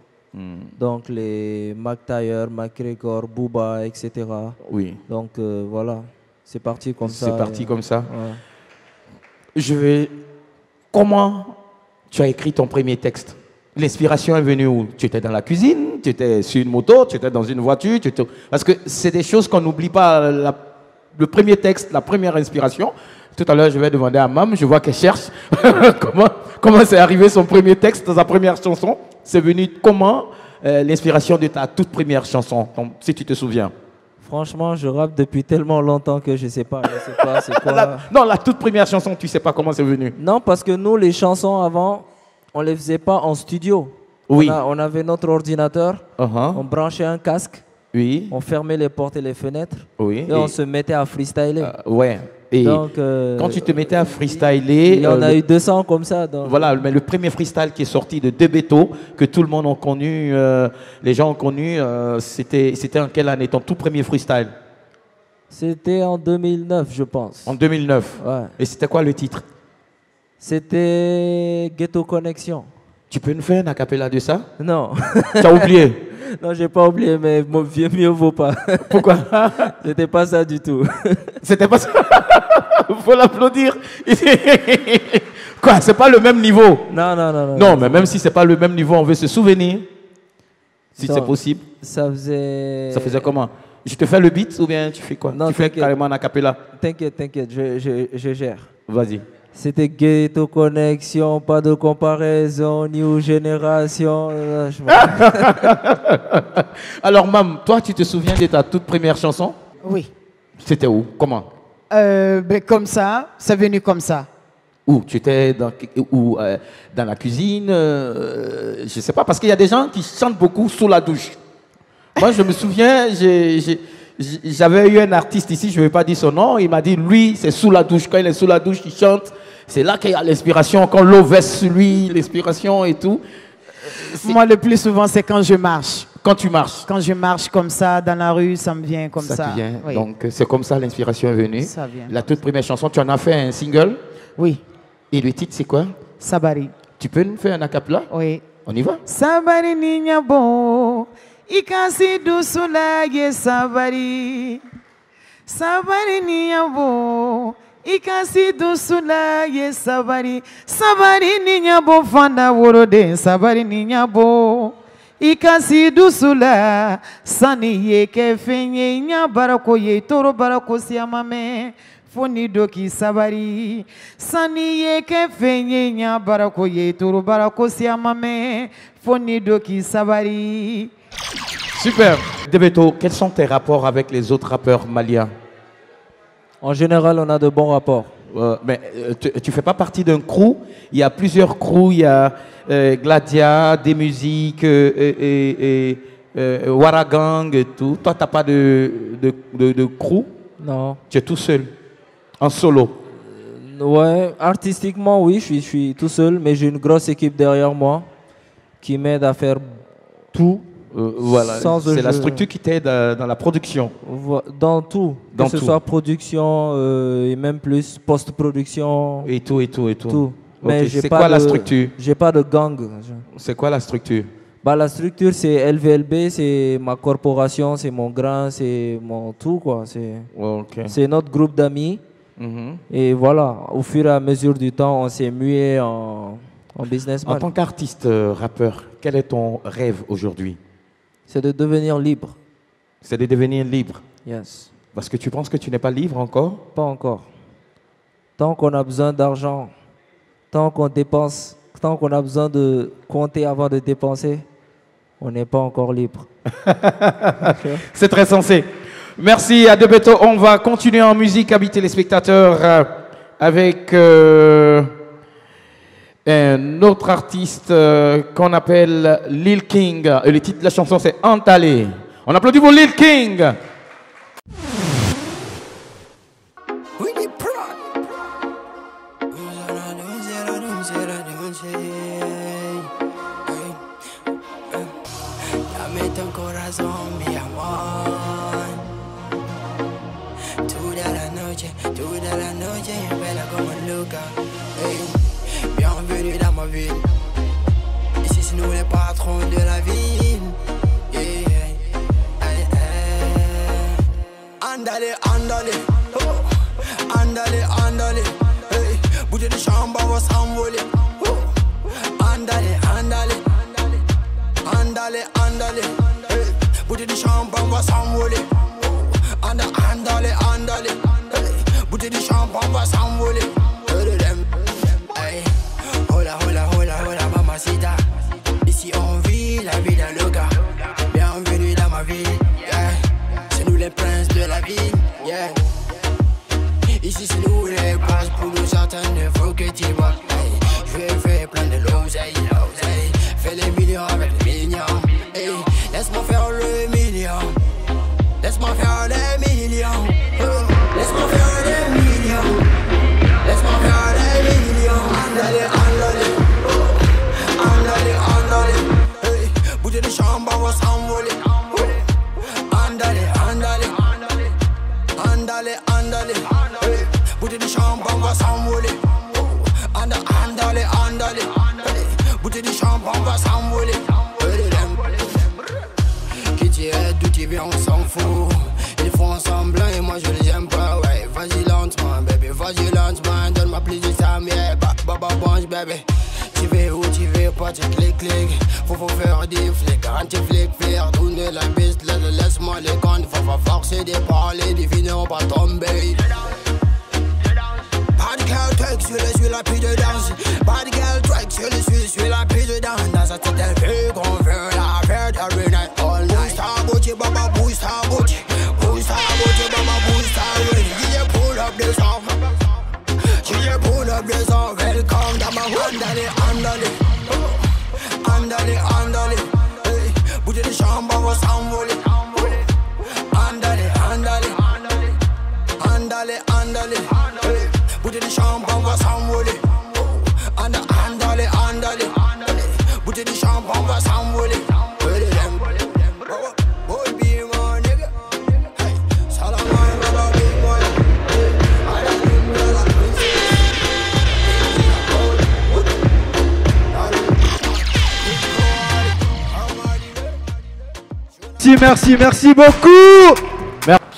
Donc les Mac Taylor, McGregor, Booba, etc. Oui. Donc voilà, c'est parti comme ça. C'est parti comme ça. Ouais. Comment tu as écrit ton premier texte? L'inspiration est venue où? Tu étais dans la cuisine, tu étais sur une moto, tu étais dans une voiture, parce que c'est des choses qu'on n'oublie pas. Le premier texte, la première inspiration. Tout à l'heure, je vais demander à Mam, je vois qu'elle cherche comment c'est arrivé son premier texte, sa première chanson. C'est venu comment l'inspiration de ta toute première chanson, si tu te souviens? Franchement, je rappe depuis tellement longtemps que je sais pas c'est quoi. Non, la toute première chanson, tu sais pas comment c'est venu? Non, parce que nous, les chansons avant, on les faisait pas en studio. Oui. On avait notre ordinateur, on branchait un casque, oui. On fermait les portes et les fenêtres, oui. Et on se mettait à freestyler. Ouais. Et donc, quand tu te mettais à freestyler... Il y en a eu 200 comme ça. Donc. Voilà, mais le premier freestyle qui est sorti de Debeto, que tout le monde a connu, les gens ont connu, c'était en quelle année, ton tout premier freestyle? C'était en 2009, je pense. En 2009? Ouais. Et c'était quoi le titre? C'était Ghetto Connection. Tu peux nous faire un acapella de ça? Non. Tu as oublié? Non, j'ai pas oublié, mais mieux vaut pas. Pourquoi? C'était pas ça du tout. C'était pas ça? Faut l'applaudir. Quoi? C'est pas le même niveau? Non. Non, mais même si c'est pas le même niveau, on veut se souvenir. Si c'est possible. Ça faisait comment? Je te fais le beat ou bien tu fais quoi? Non, tu fais carrément un acapella? T'inquiète, je gère. Vas-y. C'était Ghetto Connection, pas de comparaison, New Génération. Alors, Mam, toi, tu te souviens de ta toute première chanson? Oui. C'était où? Comment? Comme ça, c'est venu comme ça. Où? Tu étais dans la cuisine? Je ne sais pas, parce qu'il y a des gens qui chantent beaucoup sous la douche. Moi, je me souviens, j'avais eu un artiste ici, je ne vais pas dire son nom, il m'a dit, lui, c'est sous la douche. Quand il est sous la douche, il chante. C'est là qu'il y a l'inspiration, quand l'eau verse sur lui, l'inspiration et tout. Moi, le plus souvent, c'est quand je marche. Quand tu marches? Quand je marche comme ça dans la rue, ça me vient comme ça. Ça te vient. Oui. Donc c'est comme ça l'inspiration est venue. Ça vient. La toute première chanson, tu en as fait un single? Oui. Et le titre c'est quoi? Sabari. Tu peux nous faire un acapella? Oui. On y va? Sabari ninyabo, ikasi dusula ye sabari. Sabari ninyabo, ikasi dusula ye sabari. Sabari ninyabo fanda worode, sabari ninyabo. Ikasi dusula sani ye ke fenye nya barako ye toro barako siamame foni doki sabari sani ye ke fenye nya barako ye toro barako siamame foni doki sabari. Super. Debeto, quels sont tes rapports avec les autres rappeurs maliens? En général, on a de bons rapports. Mais tu fais pas partie d'un crew. Il y a plusieurs crews. Il y a Gladia, Des Musiques, Waragang et tout. Toi, tu n'as pas de crew? Non. Tu es tout seul, en solo? Ouais, artistiquement, oui, je suis tout seul, mais j'ai une grosse équipe derrière moi qui m'aide à faire tout. Voilà, c'est la structure qui t'aide dans la production. Dans tout, dans que ce tout. soit production et même plus post-production. Et tout. Tout. Mais Okay. C'est quoi la structure? J'ai pas de gang. C'est quoi la structure? Bah, la structure, c'est LVLB, c'est ma corporation, c'est mon grain, c'est mon tout, quoi. C'est notre groupe d'amis. Et voilà, au fur et à mesure du temps, on s'est mué en businessman. En tant qu'artiste rappeur, quel est ton rêve aujourd'hui? C'est de devenir libre. C'est de devenir libre? Yes. Parce que tu penses que tu n'es pas libre encore? Pas encore. Tant qu'on a besoin d'argent, tant qu'on dépense, tant qu'on a besoin de compter avant de dépenser, on n'est pas encore libre. C'est très sensé. Merci à Debeto. On va continuer en musique, amis téléspectateurs, avec un autre artiste qu'on appelle Lil King. Et le titre de la chanson, c'est Antalé. On applaudit pour Lil King. Bienvenue dans ma ville. Ici c'est nous les patrons de la ville. Andale, andale, oh. Andale, andale, hey. Bouteille de chambre va s'envoler. Oh. Andale, andale, andale, andale, hey. Bouteille de chambre va s'envoler. Oh. Andale, andale, hey. Bouteille de chambre va s'envoler. Hola, hola, hola, hola, mamacita. Ici on vit la vie d'un loga. Bienvenue dans ma ville, yeah. C'est nous les princes de la ville, yeah. Ici c'est nous les boss, pour nous attendre, il faut que tu vois. Hey. Je vais faire plein de l'oseille, l'oseille. Fais les millions avec les millions. Hey. Laisse-moi faire le million. Laisse-moi faire les millions. Oh. Laisse-moi faire les millions. Laisse-moi faire les millions. Andale, andale, oh. Andale, andale, hey. Bouteille de chambre va s'envoler. Oh. Andale, andale, andale, andale, hey. Bouteille de chambre va s'envoler. Oh. Andale, andale, hey. Bouteille de chambre va s'envoler. Qui tu es, d'où tu viens, on s'en fout. Ils font semblant et moi je les aime pas, ouais. Vas-y lentement, baby, vas-y lentement. Donne-moi plus de time, yeah. Baba bunch, baby. Tu veux où tu veux pas, tu cliques, cliques. Faut faire des flics, anti-flics, faire tourner la piste. Laisse-moi les comptes, faut forcer des parler, des filles n'ont pas tombé. Bad girl track, suis la pile de danse. Bad girl track, suis la pile de danse. Dans sa tête, elle veut qu'on veut la faire every night, all night. Boost ta boutique, baba, boost ta boutique. Boost ta boutique, baba, boost ta boutique. DJ pull up the song. DJ pull up the song. Welcome to my andale, andale. Andale, andale. Hey, bouteille de chambre va s'envoler. Andale, andale. Andale, andale. Hey, bouteille de chambre va s'envoler. Andale, Merci beaucoup.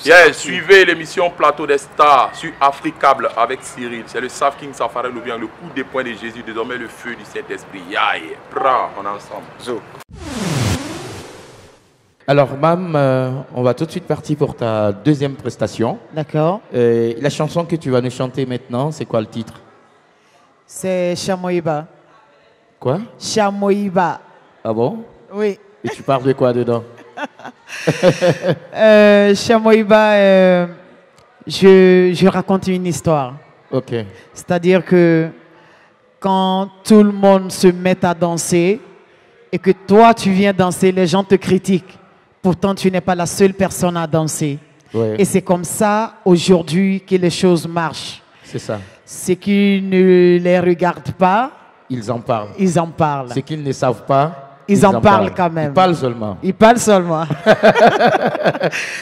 Yeah, suivez l'émission Plateau des Stars sur Africable avec Cyril. C'est le Saf King Safari ou bien le coup des poings de Jésus, désormais le feu du Saint-Esprit. Yaï, bra, on est ensemble. Zo. Alors, Mam, on va tout de suite partir pour ta deuxième prestation. D'accord. La chanson que tu vas nous chanter maintenant, c'est quoi le titre? C'est Chamoïba. Quoi? Chamoïba. Ah bon? Oui. Et tu parles de quoi dedans? Chamoïba, je raconte une histoire. Ok. C'est-à-dire que quand tout le monde se met à danser et que toi tu viens danser, les gens te critiquent. Pourtant, tu n'es pas la seule personne à danser. Ouais. Et c'est comme ça aujourd'hui que les choses marchent. C'est ça. Ceux qui ne les regardent pas, ils en parlent. Ils en parlent. Ceux qui ne savent pas, ils en parlent quand même. Ils parlent seulement. Ils parlent seulement.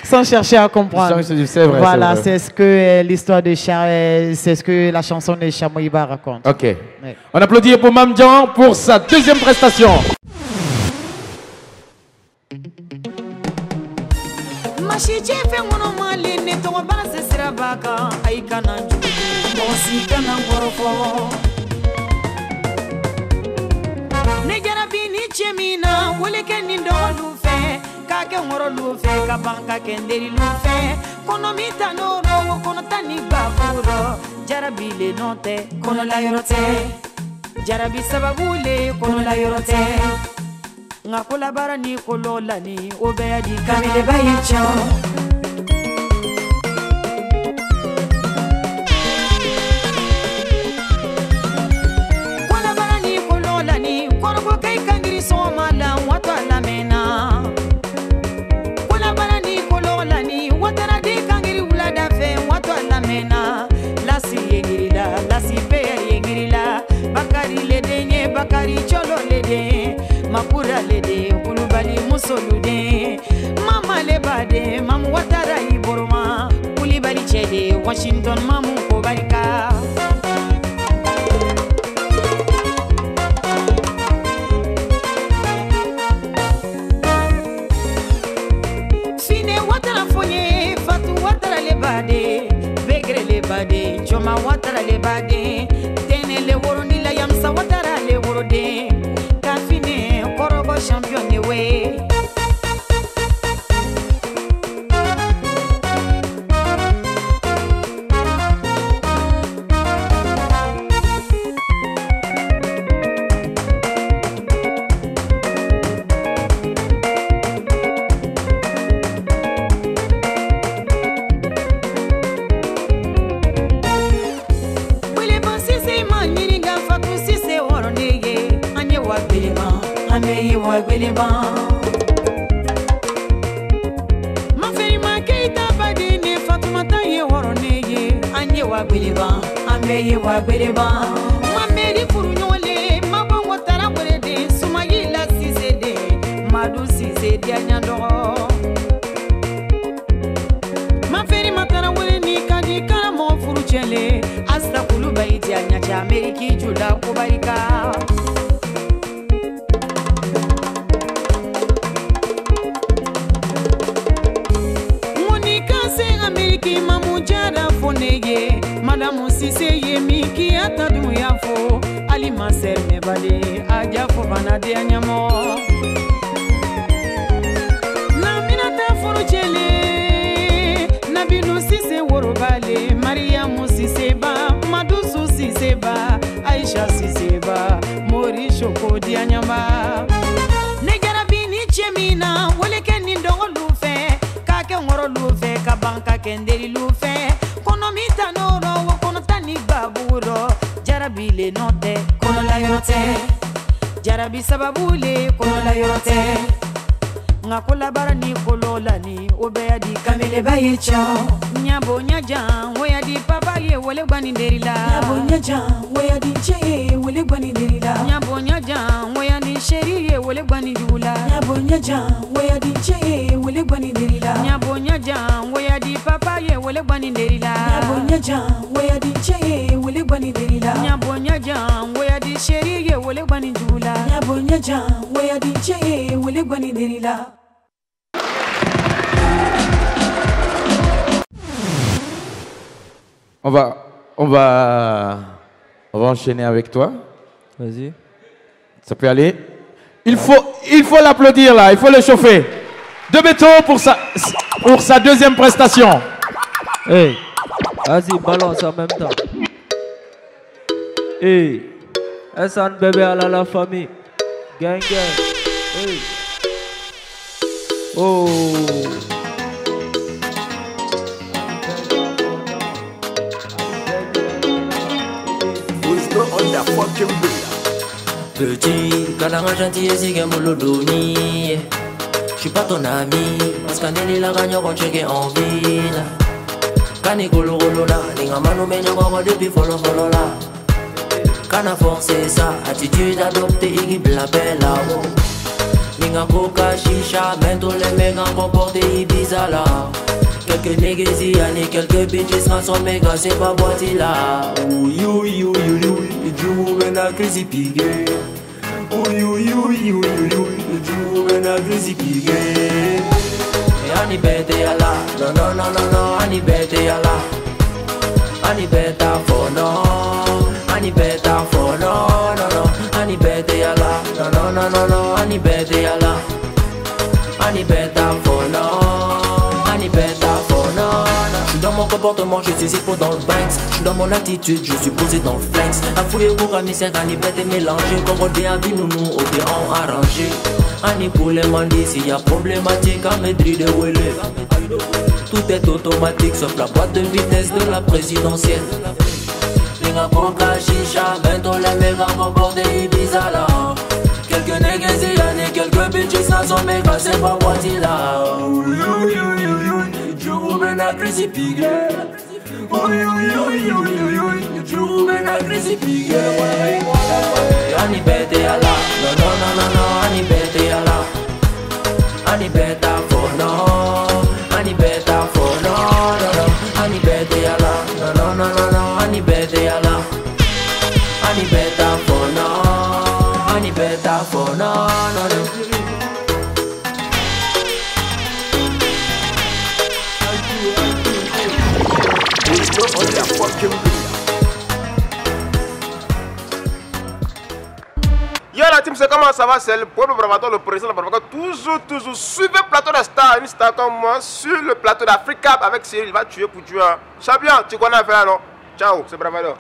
Sans chercher à comprendre. C'est vrai. Voilà, c'est ce que l'histoire de c'est ce que la chanson de Chamoïba raconte. Ok. Ouais. On applaudit pour Mam Dian pour sa deuxième prestation. Mashije fe ngono mali ne to bana se sira baka ay kana ju mo si kana ngorofo ne jara bi ni chemina wole ke ni ndo lu fe ka ke ngoro lu fe ka banka ke nderi lu fe kono mita no ro kono tani baburo jara bi le note kono la yorote jara bi sababule kono la yorote ngakula barani kolola ni obeyadi kamile bayicho kola barani kolola ni korbo kai kangiri somala watu alamena kola barani kolola ni watara di kangiri ulada fe watu alamena lasi yengirila lasi pe yengirila bakari ledenye bakari cholo lede Makura lede, kulubali musolude Mama lebade, mamu watara iboroma Kulibali chede, Washington mamu kobarika Fine watara fonye, fatu watara lebade Begre lebade, choma watara lebade Tene le worondi la yamsa watara le worode champion de way. Maferi makeita badini Fatumata ye woroneye anye wa gbeleba ameye wa gbeleba mameri furunyole mabongo tarabore sumayila sisede madu sisede anyando maferi matarawole ni kadi karamo furuchele asta kuluba iti anyacha ameriki juda kubarika Madame Sise ye miki atadu yafo Ali maser mebale aja fo banade anyamo Na minata foruchele Nabinu Sise worobale Mariamu Sise ba Madusu Sise ba Aisha Sise ba Mori Shoko di anyama Negara bini chemina Wole keni ndongo lufe Kake ngoro lufe Kabanka kenderi lufe Konomita noro kono tani baburo Jarabi le note kono la yorote Jarabi sababule kono la yorote Ngakola barani kolola ni obeyadi kamele bayecho Nyabo nyajan weyadi papaye wole gwani derila Nyabo nyajan weyadi cheye wole gwani derila Nyabo nyajan weyadi sheriye wole gwani jula Nyabo nyajan weyadi cheye wole gwani derila Nyabo nyajan weyadi papaye wole gwani derila Nyabo nyajan weyadi cheye wole gwani derila Nyabo nyajan weyadi sheriye wole gwani jula Nyabo nyajan weyadi cheye wole gwani derila On va enchaîner avec toi. Vas-y. Ça peut aller. Il faut l'applaudir là, il faut le chauffer. De béton pour sa deuxième prestation. Hey, vas-y, balance en même temps. Hey, Hassan bébé à la famille. Gang gang. Hey. Oh. Petit, kalanga gentil et si molodoni. J'suis pas ton ami, parce qu'un est la gagne on check en ville. Kani kolo rolo la, ninga mano menyo kwa depuis follow la. Kana forcer ça, attitude adoptée, équipe la belle là. Ninga coca chicha, mento les méga comportés Ibiza là. Quelques négésies, y'en quelques bitches, sont méga, c'est pas boîtier là. Oui, oui, oui, oui, oui, du ben a crazy pigé. Oui, oui, oui, oui, oui, oui, du ben a crazy pigé. Ani bete yala, no no no no no, ani bete yala. Ani beta for no, ani beta for no no no, ani bete yala, no no no no no, ani bete yala. Ani beta for no, ani beta for no no. J'suis dans mon comportement, je suis hippo dans le banks. J'suis dans mon attitude, je suis posé dans le flex. A fouiller au cours à mi c'est ani bête et mélangé. Comme on dit à vie, nous au bien arrangé. Ani pour les mandis, s'il y a problématique à Madrid de Wele. Tout est automatique sauf la boîte de vitesse de la présidentielle. Linga coca chicha, bento les méga comportés Ibiza là. Quelques négés et quelques bitches, ça sont méga, c'est pas boîtier là. Oui, oui, oui, oui, je vous mène à crazy pigé. Oui, oui, oui, oui, oui, je vous mène à crazy pigé. Ani bete yala, no no no no no, ani bete yala. Ani beta for no, ani beta for no no no, ani bete yala, no no no no no, ani bete yala. Ani beta for no, ani beta for no no no. Yo la team, c'est comment ça va? C'est le premier Bravator, le président de Bravator. Toujours, suivez Plateau de Star, une star comme moi, sur le plateau d'Africa avec Cyril. Il va tuer pour tuer. Champion, tu connais à faire, non? Ciao, c'est Bravator.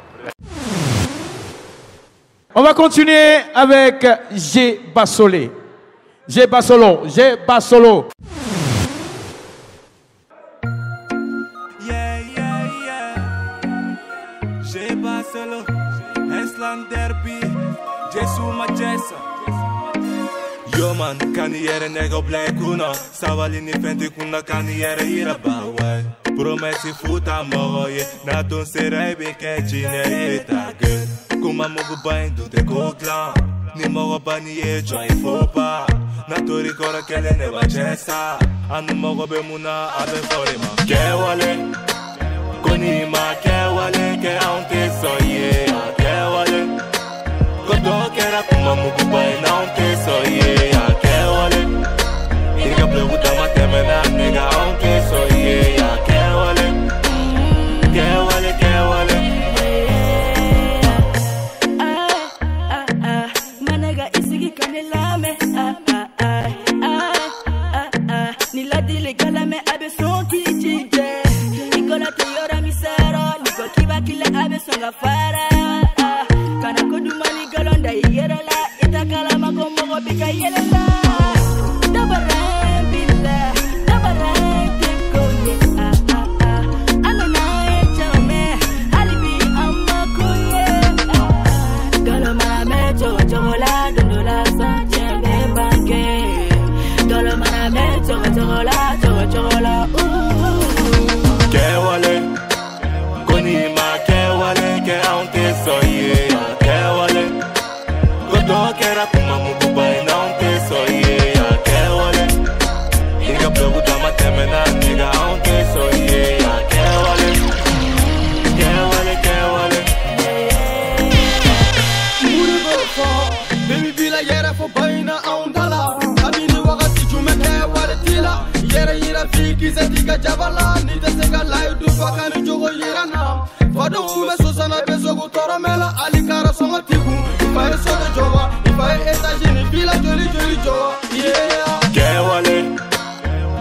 On va continuer avec G. Bassolé. G. Bassolo. G. Bassolo. G. Bassolo. Eslan Derby. Jesu Majesa. Yo man, carrière nego blij kuna. Sawalini fenti kuna carrière ira bawa. Promessi futa moye. Na ton serai beke chine yetake. Kuma mogu bain do te kokla. Ni mogo bani ye joy fopa. Na to ricorda che le ne vacessa. Anu mogo be muna abe forima. Che wale. Koni ma che wale che ante soye. Che wale. Kodo kera kuma mogu bain ante soye. Che wale. Inga bleguta matemena nega ante soye. Che wale. Che wale, che wale. Kana kudumani galonda yera la ita kala makombo go bika yela la dabara billa dabara teko ye anana e chame alibi amma kuye galomana me chola dondola sa chembe banke galomana me chola Kewale, koni ma kewale ke aunque soye kewale, godo kera kuma mukuba na aunque soye kewale, inga pregunta matemena nigga aunque soye kewale, kewale kewale. Baby bila yera fo baina aundala, amini wakati chume kewale tila, yera yera fiki zetika javala, ni desenga layu du fakani jogo yera na. Fado ume susana beso gutoro mela alikara songo tigu. Ifaye sodo jowa, ifaye États-Unis, bila joli joli jowa. Yeah. Kewale,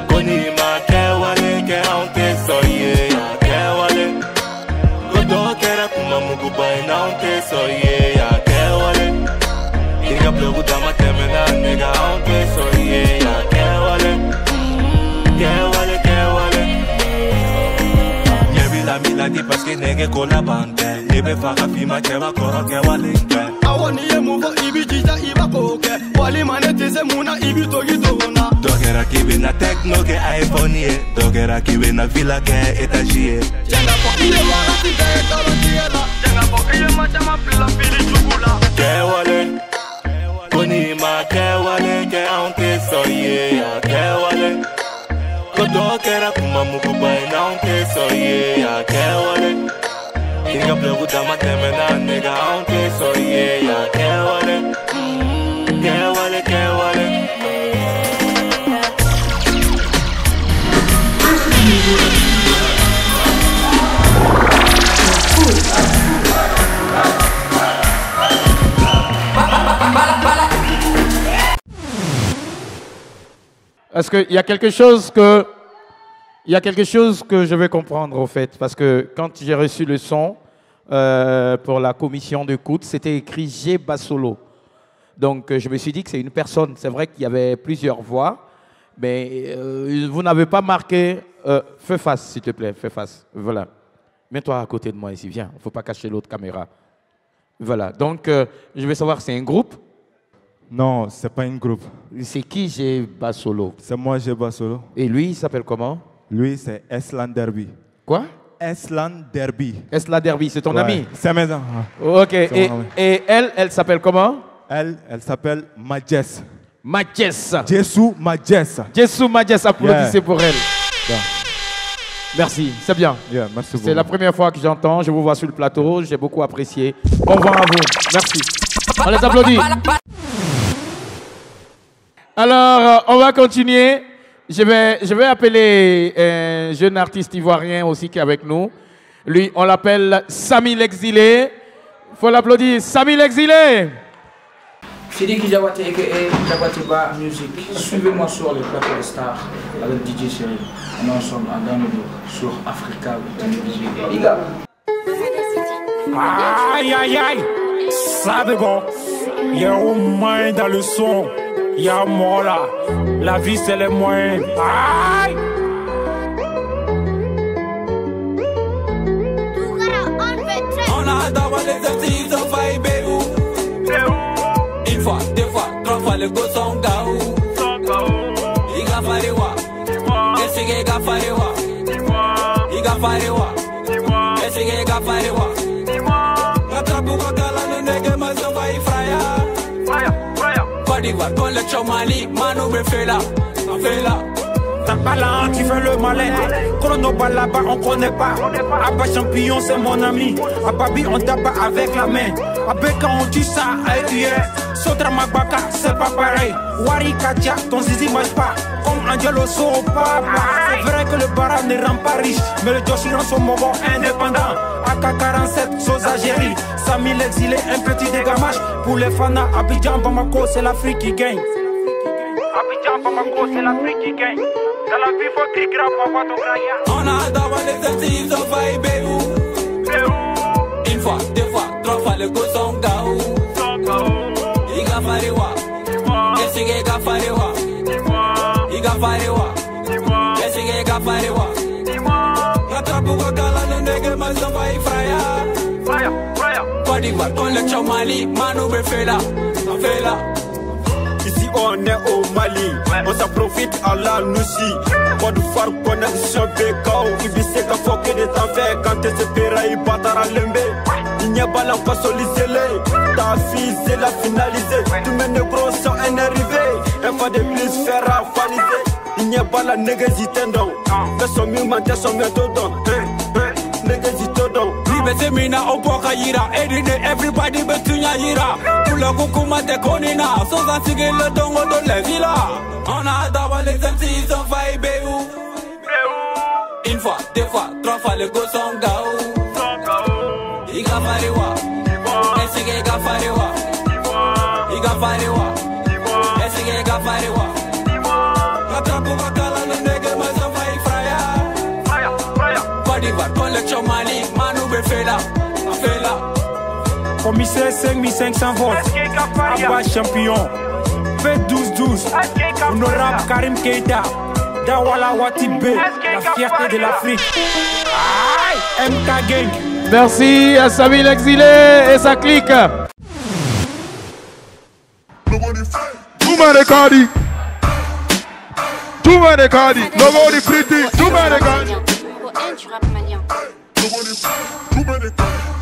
konima kewale, ke aunte soye. Kewale, godo kera kuma mugu bay na aunte soye. Kewale, inga blogu dama temena nega aunte soye. Kewale, kewale, kewale. Yebi la miladi paske nege kola bante. Yebe faka fima keba koro kewale nke. Awani ye muvo ibi jija iba koke. Wali mane teze muna ibi togi togona. Dogera kibe na techno ke iPhone ye. Dogera kibe na villa ke etagie. Jenga po iye wala ti de tolo tiela. Jenga po iye machama pila pili chugula. Kewale, konima kewale ke aunte soye. Kewale, kodo kera kuma mugu bay na aunte soye. Kewale, inga blogu dama temena nega aunte soye. Kewale, kewale, kewale. Est-ce qu'il y a quelque chose que... Il y a quelque chose que je vais comprendre, au fait, parce que quand j'ai reçu le son pour la commission d'écoute, c'était écrit G Bassolo. Donc, je me suis dit que c'est une personne. C'est vrai qu'il y avait plusieurs voix, mais vous n'avez pas marqué... fais face, s'il te plaît, fais face. Voilà. Mets-toi à côté de moi ici, viens. Il ne faut pas cacher l'autre caméra. Voilà. Donc, je vais savoir, c'est un groupe? Non, c'est pas un groupe. C'est qui G Bassolo? C'est moi, G Bassolo. Et lui, il s'appelle comment? Lui, c'est Eslan Derby. Quoi? Eslan Derby. Eslan Derby, c'est ton ami? C'est mes amis. Ok. Et elle s'appelle comment? Elle s'appelle Majes. Majes. Jesu Majes. Jesu Majes, applaudissez pour elle. Yeah. Merci, c'est bien. Yeah, merci beaucoup. C'est la première fois que j'entends, je vous vois sur le plateau, j'ai beaucoup apprécié. Bon vent à vous, merci. On les applaudit. Alors, on va continuer. Je vais appeler un jeune artiste ivoirien aussi qui est avec nous. Lui, on l'appelle Samy l'exilé. Il faut l'applaudir. Samy l'exilé. Sidiki Diabaté et Diabaté Ba Music. Suivez-moi sur les plateaux de stars avec DJ Cyril. On est ensemble à Danodo sur Africa Télévision. Les gars. Aïe aïe aïe, ça de bon. Y'a au moins dans le son. Y'a moi là. La vie c'est les moyens. Aïe. On a d'abord les artistes en vibe où. Une fois, deux fois, trois fois le go son gaou. Il a fallu voir. Qu'est-ce qu'il a fallu voir? Il a fallu voir. Qu'est-ce qu'il a fallu voir? Rattrape ou gala ne nègre mais on va y fraya. Côte d'Ivoire, con le chomali, Manu Befela, Fela. T'as pas là, tu fais le malin. Chrono pas là-bas, on connaît pas. Abba Champion, c'est mon ami. Ababi, on tape avec la main. Abba, quand on dit ça, Sotra Mabaka, c'est pas pareil. Wari Katia, ton zizi marche pas. Comme Angelo So Papa. C'est vrai que le bara ne rend pas riche. Mais le Joshi rend son moment indépendant. AK-47, Sosa Géry. Samy l'exilé, un petit dégamage. Pour les fans, Abidjan, Bamako, c'est l'Afrique qui gagne. Abidjan, Bamako, c'est l'Afrique qui gagne. Dans la vie, faut qu'il grave pour avoir ton grand. On a d'abord les artistes en vibe où. Une fois, deux fois, trois fois le go son gaou. Il a fallu voir. Qu'est-ce qu'il a fallu voir? Il a fallu voir. Qu'est-ce qu'il a fallu voir? Rattrape ou gala ne nègre mais on va y fraya. Côte d'Ivoire, con le chomali, Manu Befela, Fela. Ici on est au Mali, on s'en profite à la Noussi. Pas de phare connexion BKO. Ibissé qu'à foquer des affaires quand t'es séparé, il battra l'embe. Il n'y a pas la pas sollicité. Ta fille c'est la finalisée. Tous mes négros sont un arrivé. Un fois de plus faire rafaliser. Il n'y a pas la négésité donc. Fais son mieux, manquer son méthode donc. Négésité donc. Libete mina opoka yira. Edine everybody betunya yira. Pula kukuma te konina. Sosa sige le dongo de la villa. On a d'abord les MCs en vibe où. Une fois, deux fois, trois fois le go son gaou. Igafariwa, Esige Igafariwa, Igafariwa, Esige Igafariwa. Atrapo Makala, le nègre, mais on va y fraya. Côte d'Ivoire, collection Mali, Manu Befela, Fela. Commissaire 5500 volts, Abba champion. Fait 12-12, honorable Karim Keita, Dawala Watibé, la fierté de l'Afrique. Aïe, MK Gang. Merci à Samy l'exilé et sa clique. Touma de Kadi. Touma de Kadi. Logo de Friti. Touma de Kadi.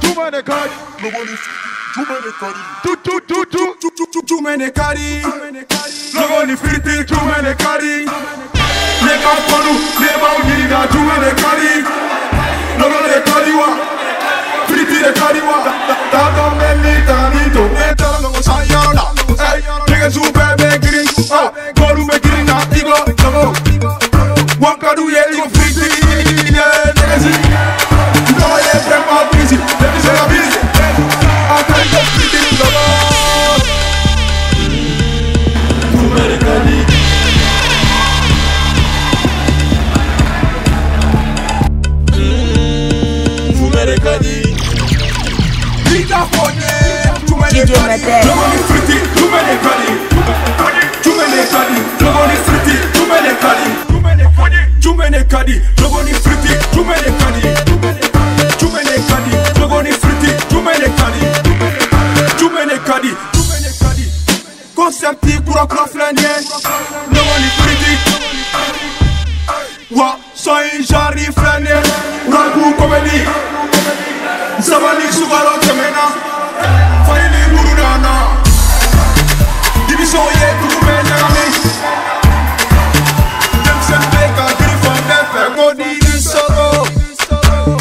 Touma de Kadi. Tumenekari, logo ni friti, tumenekari. Neka ponu, neba uniga, tumenekari. Logo de kariwa, friti de kariwa. Tata meli tanito, etala no sayana. Nigga super begiri, goru begiri na igo, logo. Wakadu ye igo friti, nigga si. No ye prepa busy, let me say a busy. I can't go friti, logo. Concepti kura kura flânye, logoni friti. Wa soy jari flânye, ragu komedi. Sabali sugaro temena, faili burudana. Division ye tukume nyami. Dem sempeka telefon defe godi di soro.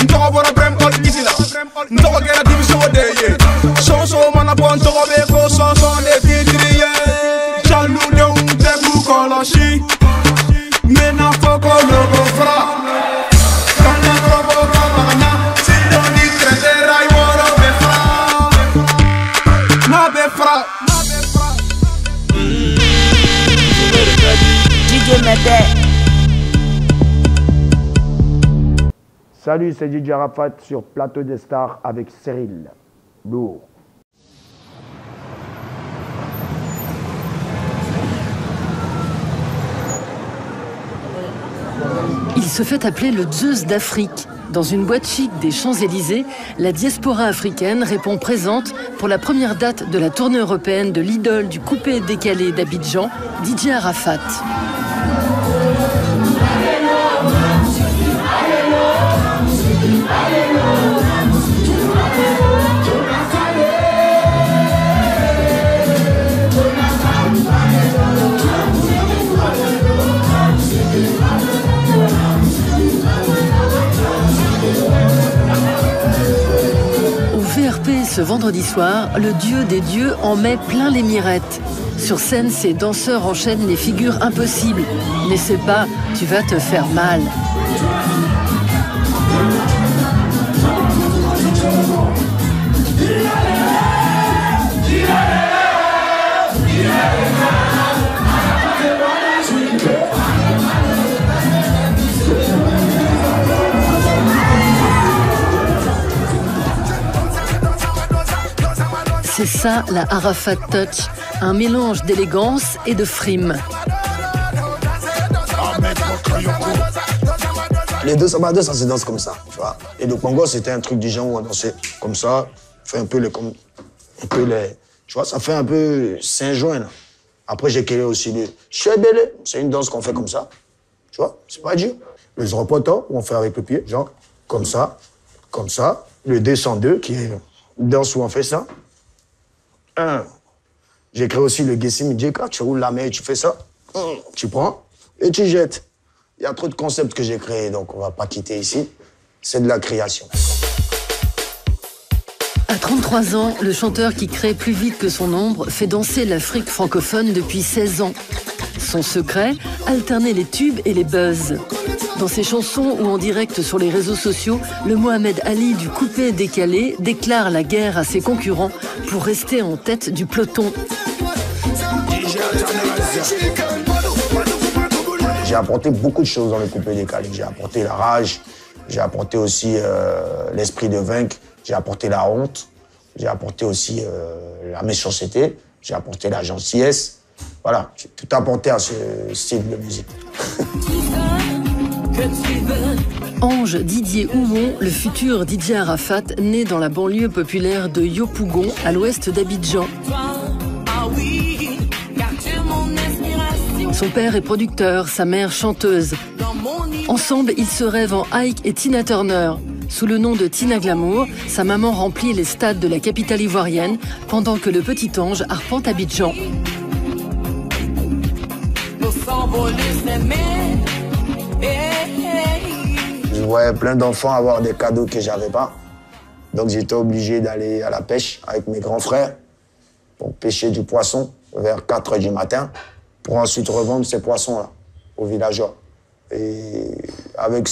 Ntoko bona brem kol isila, ntoko gera division odeye. So mana bon toko beko so de titriye. Jalu de un tebu koloshi, mena foko logo fra. Kana robo kabana, sidoni tretera I woro befra. Na befra. DJ Mete. Salut, c'est DJ Arafat sur Plateau des Stars avec Cyril. Lourd. Il se fait appeler le Zeus d'Afrique. Dans une boîte chic des Champs-Élysées, la diaspora africaine répond présente pour la première date de la tournée européenne de l'idole du coupé décalé d'Abidjan, DJ Arafat. Ce vendredi soir, le dieu des dieux en met plein les mirettes. Sur scène, ces danseurs enchaînent les figures impossibles. N'essaie pas, tu vas te faire mal. C'est ça la Arafat Touch, un mélange d'élégance et de frime. Les deux sabadeurs, ça se danse comme ça, tu vois. Et le Congo, c'était un truc du genre où on dansait comme ça, fait un peu les, tu vois, ça fait un peu Saint-Join. Après, j'ai créé aussi le Chebele, c'est une danse qu'on fait comme ça, tu vois, c'est pas dur. Le Zropoto, on fait avec le pied, genre, comme ça. Le 202, qui est une danse où on fait ça. J'ai créé aussi le Gessim Djeka, tu roules la main et tu fais ça. Tu prends et tu jettes. Il y a trop de concepts que j'ai créés, donc on va pas quitter ici. C'est de la création. À 33 ans, le chanteur qui crée plus vite que son ombre fait danser l'Afrique francophone depuis 16 ans. Son secret, alterner les tubes et les buzz. Dans ses chansons ou en direct sur les réseaux sociaux, le Mohamed Ali du coupé décalé déclare la guerre à ses concurrents pour rester en tête du peloton. J'ai apporté beaucoup de choses dans le coupé décalé. J'ai apporté la rage, j'ai apporté aussi l'esprit de vaincre, j'ai apporté la honte, j'ai apporté aussi la méchanceté, j'ai apporté la gentillesse. Voilà, j'ai tout apporté à ce style de musique. Ange Didier Oumon, le futur DJ Arafat, né dans la banlieue populaire de Yopougon, à l'ouest d'Abidjan. Son père est producteur, sa mère chanteuse. Ensemble, ils se rêvent en Ike et Tina Turner. Sous le nom de Tina Glamour, sa maman remplit les stades de la capitale ivoirienne pendant que le petit ange arpente Abidjan. Je voyais plein d'enfants avoir des cadeaux que j'avais pas. Donc j'étais obligé d'aller à la pêche avec mes grands frères pour pêcher du poisson vers 4 h du matin pour ensuite revendre ces poissons-là aux villageois. Et avec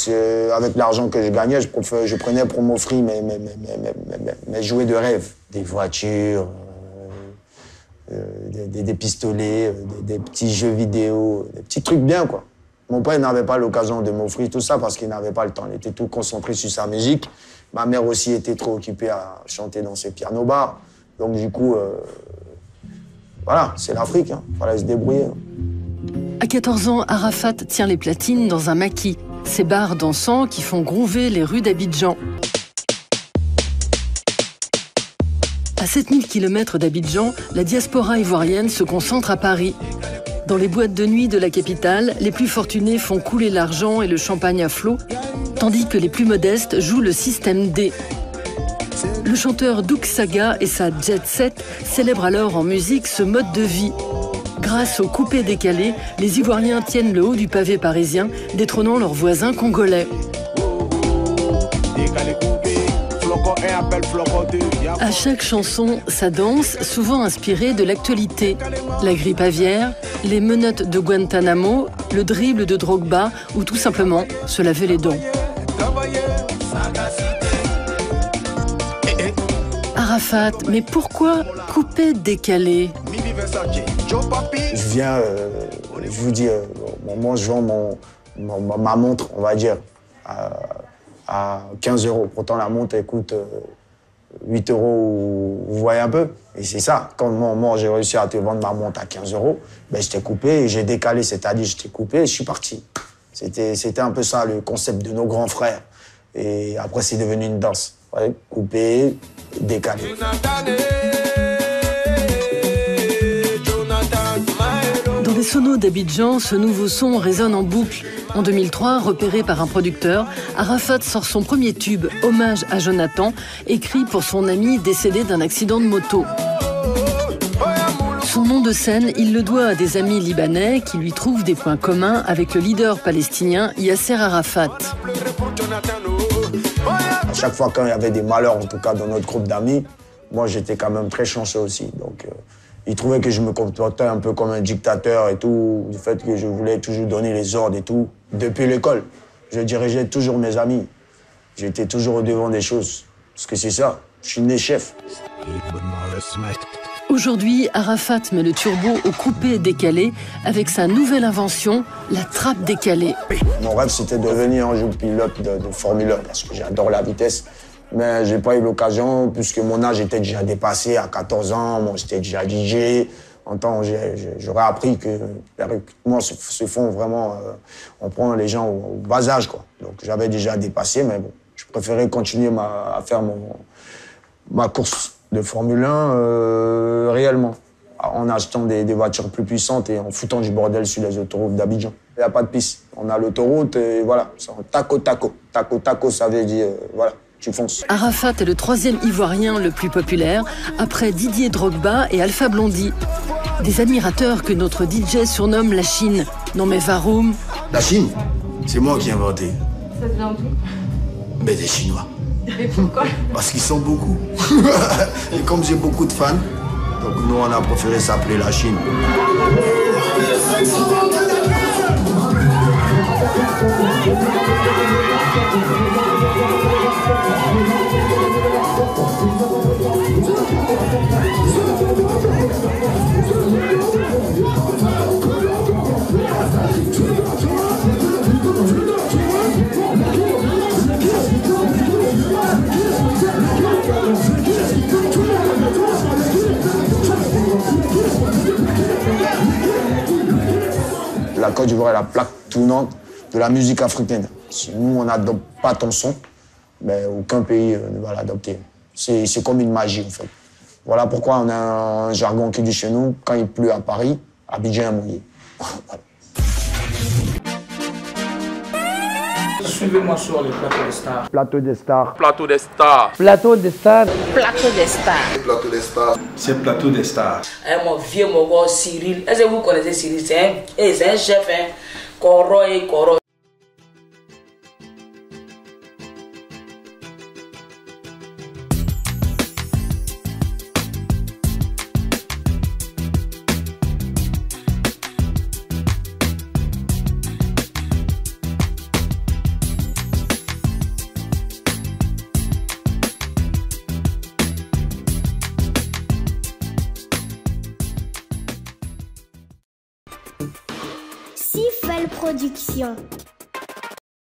l'argent que je gagnais, je prenais pour m'offrir mes jouets de rêve. Des voitures, des pistolets, des petits jeux vidéo, des petits trucs bien, quoi. Mon père n'avait pas l'occasion de m'offrir tout ça parce qu'il n'avait pas le temps. Il était tout concentré sur sa musique. Ma mère aussi était trop occupée à chanter dans ses pianos-bars. Donc du coup, voilà, c'est l'Afrique, hein. Fallait se débrouiller. À 14 ans, Arafat tient les platines dans un maquis. Ces bars dansants qui font groover les rues d'Abidjan. À 7000 km d'Abidjan, la diaspora ivoirienne se concentre à Paris. Dans les boîtes de nuit de la capitale, les plus fortunés font couler l'argent et le champagne à flot, tandis que les plus modestes jouent le système D. Le chanteur Douk Saga et sa Jet Set célèbrent alors en musique ce mode de vie. Grâce au coupé décalé, les Ivoiriens tiennent le haut du pavé parisien, détrônant leurs voisins congolais. À chaque chanson, sa danse, souvent inspirée de l'actualité. La grippe aviaire, les menottes de Guantanamo, le dribble de Drogba ou tout simplement se laver les dents. Arafat, mais pourquoi couper décalé? Je viens, je vous dis, moi je vends ma montre, on va dire, à 15 €. Pourtant la montre elle coûte 8 €, vous voyez un peu. Et c'est ça, quand moi j'ai réussi à te vendre ma montre à 15 €, ben, je t'ai coupé et j'ai décalé, c'est-à-dire je t'ai coupé et je suis parti. C'était un peu ça le concept de nos grands frères. Et après c'est devenu une danse. Ouais, coupé, décalé. Dans les sonos d'Abidjan, ce nouveau son résonne en boucle. En 2003, repéré par un producteur, Arafat sort son premier tube, Hommage à Jonathan, écrit pour son ami décédé d'un accident de moto. Son nom de scène, il le doit à des amis libanais qui lui trouvent des points communs avec le leader palestinien Yasser Arafat. À chaque fois quand il y avait des malheurs, en tout cas dans notre groupe d'amis, moi j'étais quand même très chanceux aussi. Donc il trouvait que je me comportais un peu comme un dictateur et tout, du fait que je voulais toujours donner les ordres et tout. Depuis l'école, je dirigeais toujours mes amis. J'étais toujours au devant des choses. Parce que c'est ça, je suis né chef. Aujourd'hui, Arafat met le turbo au coupé décalé avec sa nouvelle invention, la trappe décalée. Mon rêve, c'était de devenir un jour pilote de Formule 1 parce que j'adore la vitesse. Mais j'ai pas eu l'occasion puisque mon âge était déjà dépassé à 14 ans. Moi, j'étais déjà DJ. En temps, j'aurais appris que les recrutements se font vraiment... on prend les gens au bas âge, quoi. Donc j'avais déjà dépassé, mais bon, je préférais continuer à faire ma course de Formule 1 réellement, en achetant des voitures plus puissantes et en foutant du bordel sur les autoroutes d'Abidjan. Il n'y a pas de piste. On a l'autoroute et voilà, c'est en taco-taco. Taco-taco, ça veut dire, voilà, tu fonces. Arafat est le 3e Ivoirien le plus populaire, après Didier Drogba et Alpha Blondy. Des admirateurs que notre DJ surnomme la Chine. Non mais Varoum. La Chine, c'est moi qui ai inventé. Ça vient d'où? Mais des Chinois. Et pourquoi? Parce qu'ils sont beaucoup. Et comme j'ai beaucoup de fans, Donc nous, on a préféré s'appeler la Chine. La Côte d'Ivoire est la plaque tournante de la musique africaine. Si nous, on n'adopte pas ton son, ben, aucun pays ne va l'adopter. C'est comme une magie, en fait. Voilà pourquoi on a un jargon qui dit chez nous, quand il pleut à Paris, Abidjan est mouillé. Voilà. Suivez-moi sur le plateau des stars. Plateau des stars. Plateau des stars. Plateau des stars. Plateau des stars. Plateau des stars. C'est plateau des stars. Mon vieux mogo Cyril. Est-ce que vous connaissez Cyril? C'est un chef, hein. Coro et Coro. Sifel Production.